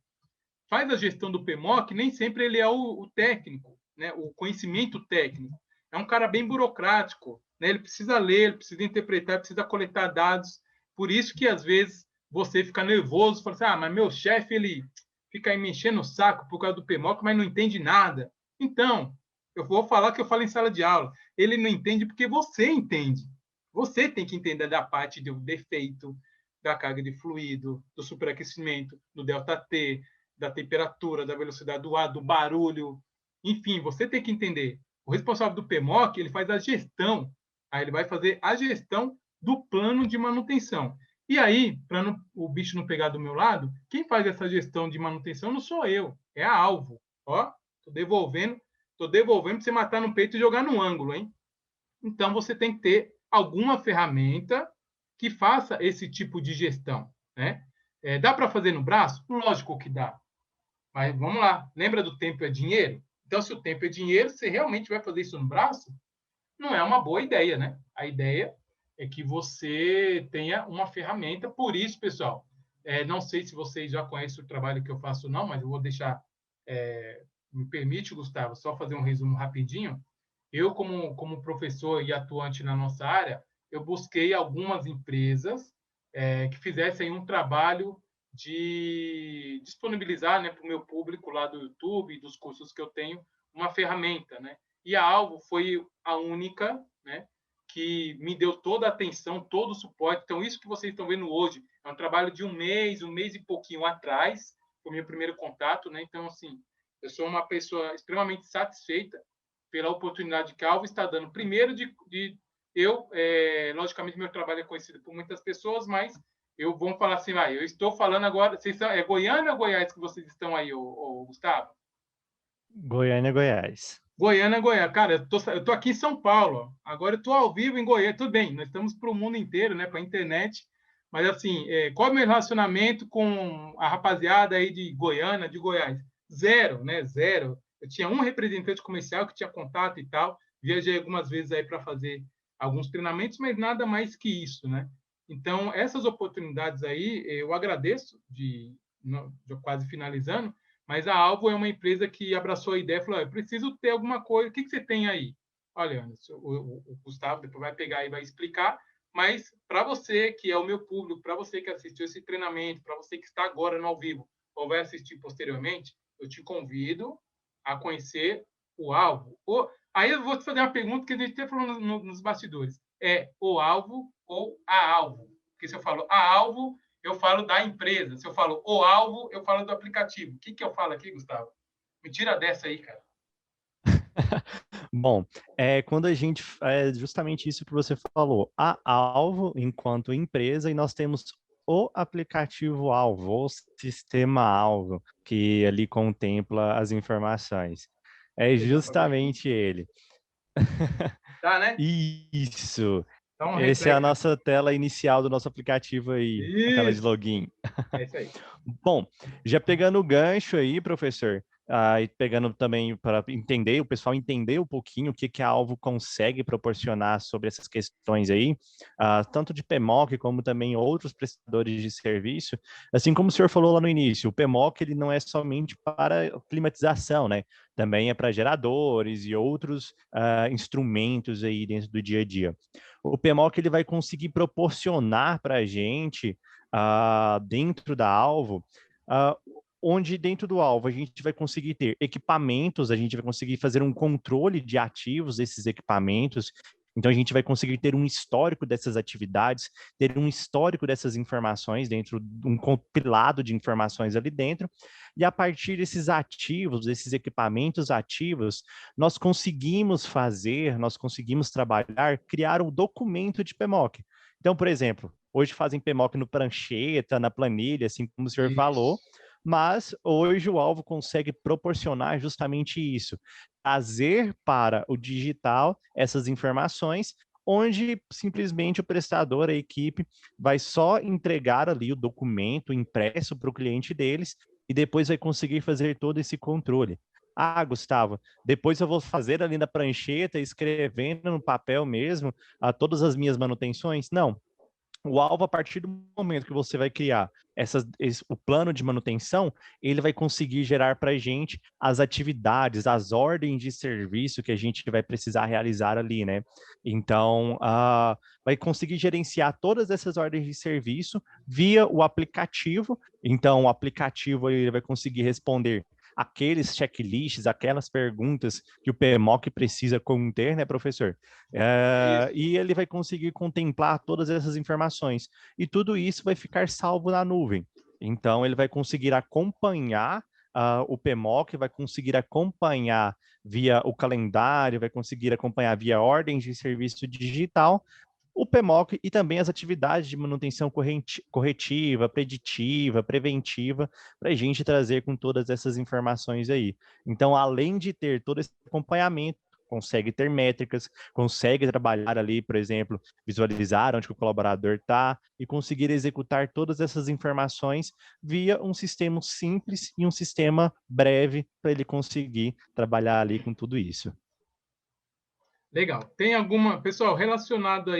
faz a gestão do PMOC, nem sempre ele é o técnico, né? O conhecimento técnico. É um cara bem burocrático, né? Ele precisa ler, ele precisa interpretar, ele precisa coletar dados. Por isso que, às vezes, você fica nervoso, fala assim, mas meu chefe, ele fica aí me enchendo o saco por causa do PMOC, mas não entende nada. Então, eu vou falar que eu falo em sala de aula. Ele não entende porque você entende. Você tem que entender da parte do defeito, da carga de fluido, do superaquecimento, do ΔT, da temperatura, da velocidade do ar, do barulho. Enfim, você tem que entender. O responsável do PMOC, ele faz a gestão. Aí ele vai fazer a gestão do plano de manutenção. E aí, para o bicho não pegar do meu lado, quem faz essa gestão de manutenção não sou eu, é a Alvo. Ó, tô devolvendo para você matar no peito e jogar no ângulo, hein? Então, você tem que ter alguma ferramenta que faça esse tipo de gestão, né? Dá para fazer no braço? Lógico que dá. Mas vamos lá, lembra do tempo é dinheiro? Então, se o tempo é dinheiro, você realmente vai fazer isso no braço? Não é uma boa ideia, né? A ideia é que você tenha uma ferramenta. Por isso, pessoal, não sei se vocês já conhecem o trabalho que eu faço, não, mas eu vou deixar. Me permite, Gustavo, só fazer um resumo rapidinho. Eu, como professor e atuante na nossa área, eu busquei algumas empresas que fizessem um trabalho de disponibilizar, né, para o meu público lá do YouTube, dos cursos que eu tenho, uma ferramenta, né? E a Alvo foi a única, né, que me deu toda a atenção, todo o suporte. Então, isso que vocês estão vendo hoje é um trabalho de um mês e pouquinho atrás, foi o meu primeiro contato, né? Então, assim, eu sou uma pessoa extremamente satisfeita pela oportunidade que a Alvo está dando. Primeiro, logicamente, meu trabalho é conhecido por muitas pessoas, mas vamos falar assim, eu estou falando agora, é Goiânia ou Goiás que vocês estão aí, Gustavo? Goiânia, Goiás. Goiânia, Goiás. Cara, eu tô aqui em São Paulo. Agora eu tô ao vivo em Goiânia. Tudo bem, nós estamos para o mundo inteiro, né? Para a internet. Mas, assim, qual é o meu relacionamento com a rapaziada aí de Goiânia, de Goiás? Zero, né? Zero. Eu tinha um representante comercial que tinha contato e tal. Viajei algumas vezes aí para fazer alguns treinamentos, mas nada mais que isso, né? Então, essas oportunidades aí, eu agradeço, quase finalizando, mas a Alvo é uma empresa que abraçou a ideia e falou, eu preciso ter alguma coisa, o que você tem aí? Olha, Anderson, o Gustavo depois vai pegar e vai explicar, mas para você que é o meu público, para você que assistiu esse treinamento, para você que está agora no ao vivo ou vai assistir posteriormente, eu te convido a conhecer o Alvo. Aí eu vou te fazer uma pergunta que a gente até falou nos bastidores. É o Alvo ou a Alvo? Porque se eu falo a Alvo, eu falo da empresa. Se eu falo o alvo, eu falo do aplicativo. O que eu falo aqui, Gustavo? Me tira dessa aí, cara. Bom, quando a gente... É justamente isso que você falou. A Alvo, enquanto empresa, e nós temos o aplicativo-alvo, o sistema-alvo, que ali contempla as informações. É justamente ele. Tá, né? Isso. Então, Essa é a nossa tela inicial do nosso aplicativo aí, a tela de login. É isso aí. Bom, já pegando o gancho aí, professor, e pegando também para entender, o pessoal entender um pouquinho o que a Alvo consegue proporcionar sobre essas questões aí, tanto de PMOC como também outros prestadores de serviço, assim como o senhor falou lá no início, o PMOC ele não é somente para climatização, né? Também é para geradores e outros instrumentos aí dentro do dia a dia. O PMOC ele vai conseguir proporcionar para a gente, dentro da Alvo, onde dentro do alvo a gente vai conseguir ter equipamentos, a gente vai conseguir fazer um controle de ativos desses equipamentos, então a gente vai conseguir ter um histórico dessas atividades, ter um histórico dessas informações dentro, um compilado de informações ali dentro, e a partir desses ativos, desses equipamentos ativos, nós conseguimos trabalhar, criar um documento de PMOC. Então, por exemplo, hoje fazem PMOC no prancheta, na planilha, assim como o senhor falou, Isso. mas hoje o Alvo consegue proporcionar justamente isso, trazer para o digital essas informações, onde simplesmente o prestador, a equipe, vai só entregar ali o documento impresso para o cliente deles e depois vai conseguir fazer todo esse controle. Ah, Gustavo, depois eu vou fazer ali na prancheta, escrevendo no papel mesmo, todas as minhas manutenções? Não. O alvo, a partir do momento que você vai criar o plano de manutenção, ele vai conseguir gerar para a gente as atividades, as ordens de serviço que a gente vai precisar realizar ali, né? Então, vai conseguir gerenciar todas essas ordens de serviço via o aplicativo. Então, o aplicativo ele vai conseguir responder aqueles checklists, aquelas perguntas que o PMOC precisa conter, né, professor? Isso. E ele vai conseguir contemplar todas essas informações. E tudo isso vai ficar salvo na nuvem. Então, ele vai conseguir acompanhar o PMOC, vai conseguir acompanhar via o calendário, vai conseguir acompanhar via ordens de serviço digital, o PMOC e também as atividades de manutenção corretiva, preditiva, preventiva, para a gente trazer com todas essas informações aí. Então, além de ter todo esse acompanhamento, consegue ter métricas, consegue trabalhar ali, por exemplo, visualizar onde o colaborador está e conseguir executar todas essas informações via um sistema simples e um sistema breve para ele conseguir trabalhar ali com tudo isso. Legal. Tem alguma, pessoal, relacionado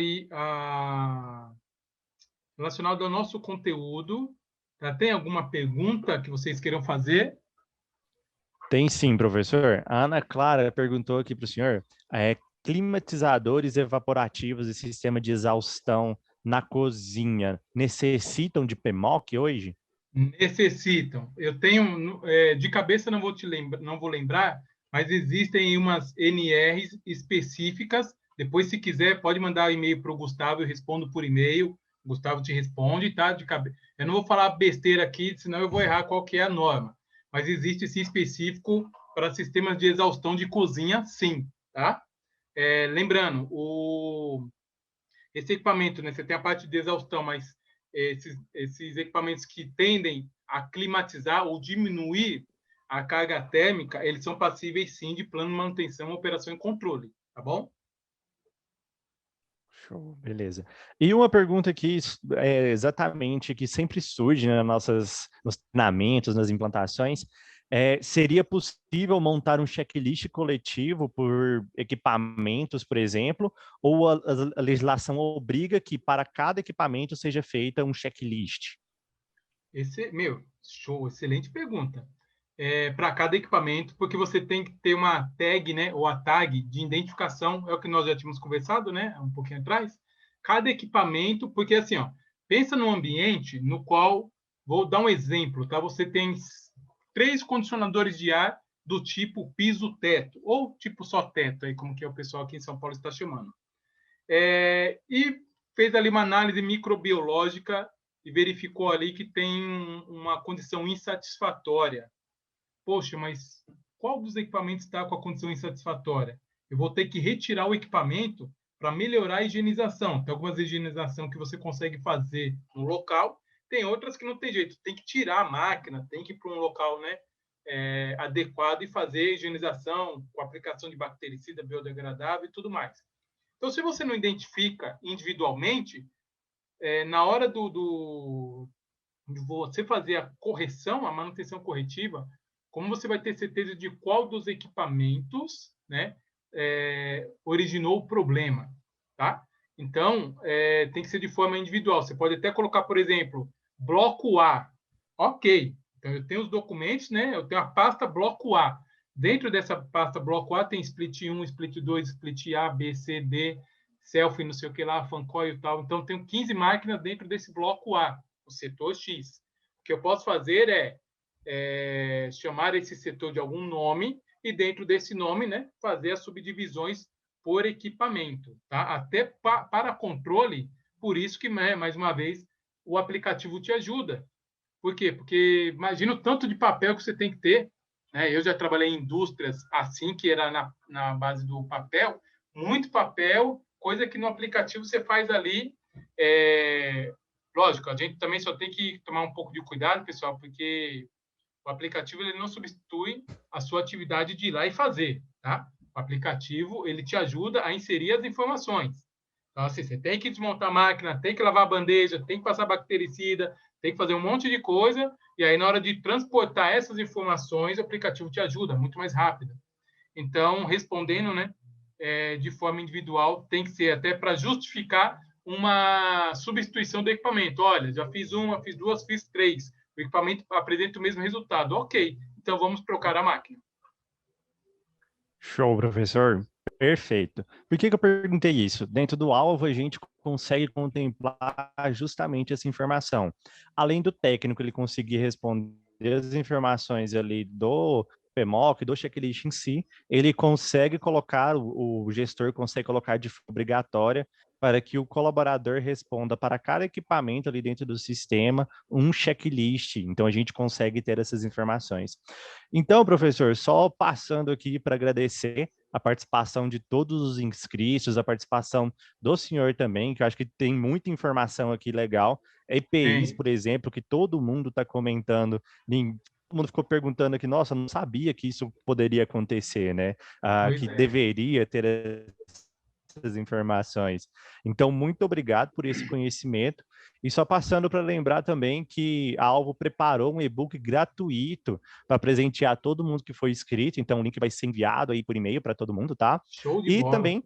ao nosso conteúdo, tá? Tem alguma pergunta que vocês queiram fazer? Tem sim, professor. A Ana Clara perguntou aqui para o senhor, climatizadores evaporativos e sistema de exaustão na cozinha necessitam de PMOC hoje? Necessitam. Eu tenho, de cabeça não vou lembrar, mas existem umas NRs específicas. Depois, se quiser, pode mandar e-mail para o Gustavo, eu respondo por e-mail. O Gustavo te responde, tá? De cabeça. Eu não vou falar besteira aqui, senão eu vou errar qual que é a norma. Mas existe esse específico para sistemas de exaustão de cozinha, sim, tá? Lembrando, esse equipamento, né? Você tem a parte de exaustão, mas esses equipamentos que tendem a climatizar ou diminuir a carga térmica, eles são passíveis sim de plano de manutenção, operação e controle, tá bom? Show, beleza. E uma pergunta que exatamente que sempre surge, né, nos treinamentos, nas implantações, seria possível montar um checklist coletivo por equipamentos, por exemplo, ou a legislação obriga que para cada equipamento seja feita um checklist? Show, excelente pergunta. Para cada equipamento, porque você tem que ter uma tag, né, ou a tag de identificação, é o que nós já tínhamos conversado, né, um pouquinho atrás. Cada equipamento, porque assim, ó, pensa num ambiente no qual, vou dar um exemplo, tá? Você tem 3 condicionadores de ar do tipo piso-teto, ou tipo só teto, aí como que é o pessoal aqui em São Paulo está chamando. E fez ali uma análise microbiológica e verificou ali que tem uma condição insatisfatória. Poxa, mas qual dos equipamentos está com a condição insatisfatória? Eu vou ter que retirar o equipamento para melhorar a higienização. Tem algumas higienização que você consegue fazer no local, tem outras que não tem jeito. Tem que tirar a máquina, tem que ir para um local, né, adequado e fazer higienização com aplicação de bactericida biodegradável e tudo mais. Então, se você não identifica individualmente, na hora de você fazer a correção, a manutenção corretiva, como você vai ter certeza de qual dos equipamentos, né, originou o problema, tá? Então, tem que ser de forma individual. Você pode até colocar, por exemplo, bloco A. Ok. Então, eu tenho os documentos, né? Eu tenho a pasta bloco A. Dentro dessa pasta bloco A tem split 1, split 2, split A, B, C, D, selfie, não sei o que lá, fancoil e tal. Então, eu tenho 15 máquinas dentro desse bloco A, o setor X. O que eu posso fazer é chamar esse setor de algum nome e dentro desse nome, né, fazer as subdivisões por equipamento, tá? Até para controle, por isso que, né, mais uma vez, o aplicativo te ajuda. Por quê? Porque imagina o tanto de papel que você tem que ter, né? Eu já trabalhei em indústrias assim, que era na base do papel, muito papel, coisa que no aplicativo você faz ali Lógico, a gente também só tem que tomar um pouco de cuidado, pessoal, porque o aplicativo ele não substitui a sua atividade de ir lá e fazer, tá? O aplicativo ele te ajuda a inserir as informações. Então, assim, você tem que desmontar a máquina, tem que lavar a bandeja, tem que passar bactericida, tem que fazer um monte de coisa, e aí na hora de transportar essas informações, o aplicativo te ajuda muito mais rápido. Então, respondendo, né, de forma individual, tem que ser até para justificar uma substituição do equipamento. Olha, já fiz uma, fiz duas, fiz três. O equipamento apresenta o mesmo resultado. Ok, então vamos trocar a máquina. Show, professor. Perfeito. Por que eu perguntei isso? Dentro do alvo, a gente consegue contemplar justamente essa informação. Além do técnico ele conseguir responder as informações ali do PMOC, do checklist em si, ele consegue colocar, o gestor consegue colocar de forma obrigatória para que o colaborador responda para cada equipamento ali dentro do sistema um checklist. Então, a gente consegue ter essas informações. Então, professor, só passando aqui para agradecer a participação de todos os inscritos, a participação do senhor também, que eu acho que tem muita informação aqui legal. EPIs, por exemplo, que todo mundo está comentando, todo mundo ficou perguntando aqui, nossa, não sabia que isso poderia acontecer, né? Que deveria ter essas informações. Então, muito obrigado por esse conhecimento. E só passando para lembrar também que a Alvo preparou um e-book gratuito para presentear todo mundo que foi inscrito. Então, o link vai ser enviado aí por e-mail para todo mundo, tá? Show de E bola. também,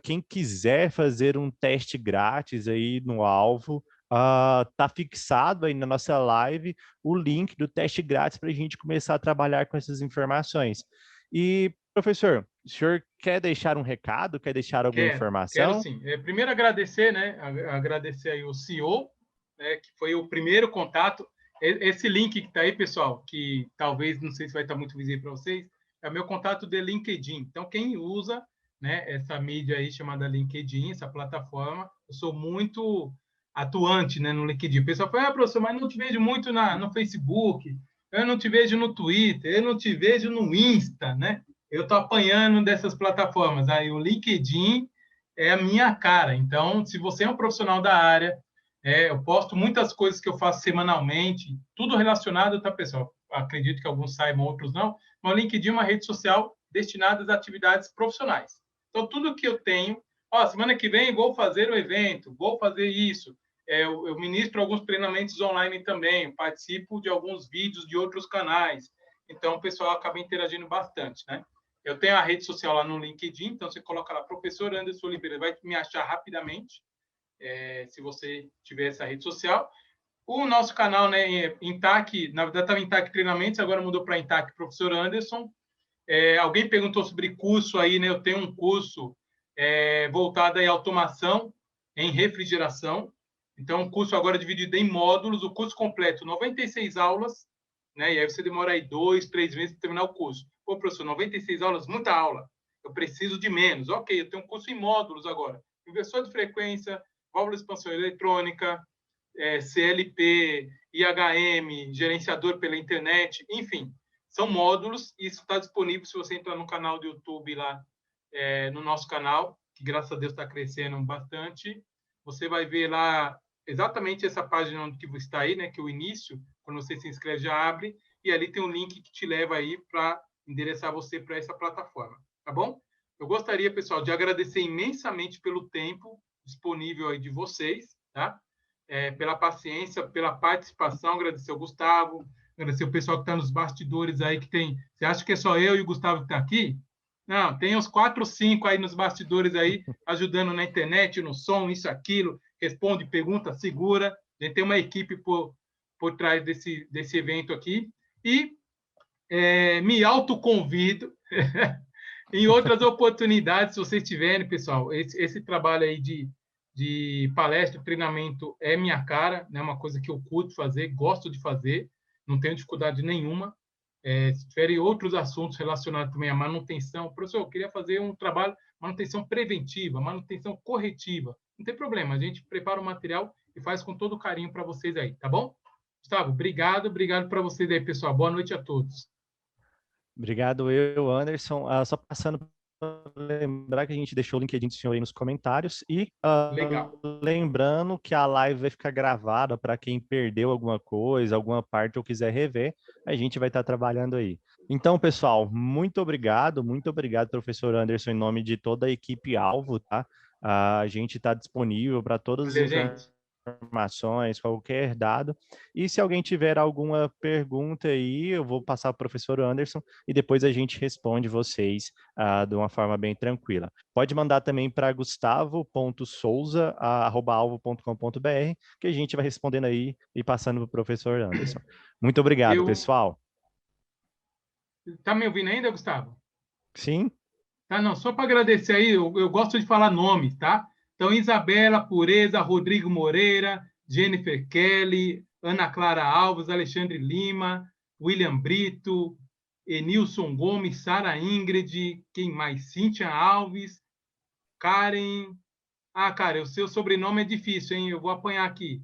quem quiser fazer um teste grátis aí no Alvo, tá fixado aí na nossa live o link do teste grátis para a gente começar a trabalhar com essas informações. E, professor, o senhor quer deixar um recado? Quer deixar alguma Quero informação? sim. Primeiro agradecer, né? Agradecer aí o CEO, né? Que foi o primeiro contato. Esse link que está aí, pessoal, que talvez não sei se vai estar muito visível para vocês, é o meu contato de LinkedIn. Então, quem usa, né? Essa mídia aí chamada LinkedIn, essa plataforma, eu sou muito atuante, né? No LinkedIn. O pessoal fala, professor, mas não te vejo muito no Facebook, eu não te vejo no Twitter, eu não te vejo no Insta, né? Eu estou apanhando dessas plataformas. Aí o LinkedIn é a minha cara. Então, se você é um profissional da área, eu posto muitas coisas que eu faço semanalmente, tudo relacionado, tá, pessoal? Acredito que alguns saibam, outros não. Mas o LinkedIn é uma rede social destinada às atividades profissionais. Então, tudo que eu tenho, semana que vem vou fazer o evento, vou fazer isso. Eu ministro alguns treinamentos online também, participo de alguns vídeos de outros canais. Então, o pessoal acaba interagindo bastante, né? Eu tenho a rede social lá no LinkedIn, então você coloca lá, professor Anderson Oliveira, vai me achar rapidamente, se você tiver essa rede social. O nosso canal, né, Intac, na verdade estava Intac Treinamentos, agora mudou para Intac Professor Anderson. Alguém perguntou sobre curso aí, né? Eu tenho um curso voltado em automação, em refrigeração. Então, o curso agora é dividido em módulos, o curso completo, 96 aulas, né? E aí você demora aí 2, 3 meses para terminar o curso. Pô, professor, 96 aulas, muita aula. Eu preciso de menos. Ok, eu tenho um curso em módulos agora. Inversor de frequência, válvula de expansão eletrônica, CLP, IHM, gerenciador pela internet, enfim, são módulos e isso está disponível se você entrar no canal do YouTube lá, no nosso canal, que graças a Deus está crescendo bastante. Você vai ver lá exatamente essa página onde que está aí, né, que é o início, quando você se inscreve já abre, e ali tem um link que te leva aí para endereçar você para essa plataforma, tá bom? Eu gostaria, pessoal, de agradecer imensamente pelo tempo disponível aí de vocês, tá? Pela paciência, pela participação, agradecer ao Gustavo, agradecer o pessoal que está nos bastidores aí, que tem... Você acha que é só eu e o Gustavo que está aqui? Não, tem uns 4, 5 aí nos bastidores aí, ajudando na internet, no som, isso, aquilo, responde pergunta, segura. A gente tem uma equipe por trás desse evento aqui. E me autoconvido em outras oportunidades, se vocês tiverem, pessoal, esse trabalho aí de palestra, treinamento é minha cara, né? Uma coisa que eu curto fazer, gosto de fazer, não tenho dificuldade nenhuma. Se tiverem outros assuntos relacionados também à manutenção, professor, eu queria fazer um trabalho, manutenção preventiva, manutenção corretiva, não tem problema, a gente prepara o material e faz com todo carinho para vocês aí, tá bom? Gustavo, obrigado para vocês aí, pessoal. Boa noite a todos. Obrigado, Anderson. Só passando lembrar que a gente deixou o LinkedIn do senhor aí nos comentários e Legal. lembrando que a live vai ficar gravada para quem perdeu alguma coisa, alguma parte ou quiser rever, a gente vai estar trabalhando aí. Então, pessoal, muito obrigado, professor Anderson, em nome de toda a equipe Alvo, tá? A gente está disponível para todas as Valeu, gente. informações, qualquer dado. E se alguém tiver alguma pergunta aí, eu vou passar para o professor Anderson e depois a gente responde vocês de uma forma bem tranquila. Pode mandar também para gustavo.souza@alvo.com.br, que a gente vai respondendo aí e passando para o professor Anderson. Muito obrigado, Eu... pessoal. Tá me ouvindo ainda, Gustavo? Sim? Tá, não, só para agradecer aí, eu gosto de falar nomes, tá? Então, Isabela Pureza, Rodrigo Moreira, Jennifer Kelly, Ana Clara Alves, Alexandre Lima, William Brito, Enilson Gomes, Sara Ingrid, quem mais? Cíntia Alves, Karen. Ah, cara, o seu sobrenome é difícil, hein? Eu vou apanhar aqui.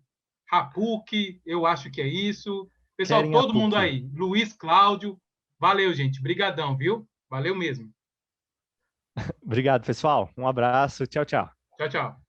Rapuk, eu acho que é isso. Pessoal, Querem a todo mundo PUC. aí. Luiz Cláudio. Valeu, gente. Brigadão, viu? Valeu mesmo. Obrigado, pessoal. Um abraço. Tchau, tchau. Tchau, tchau.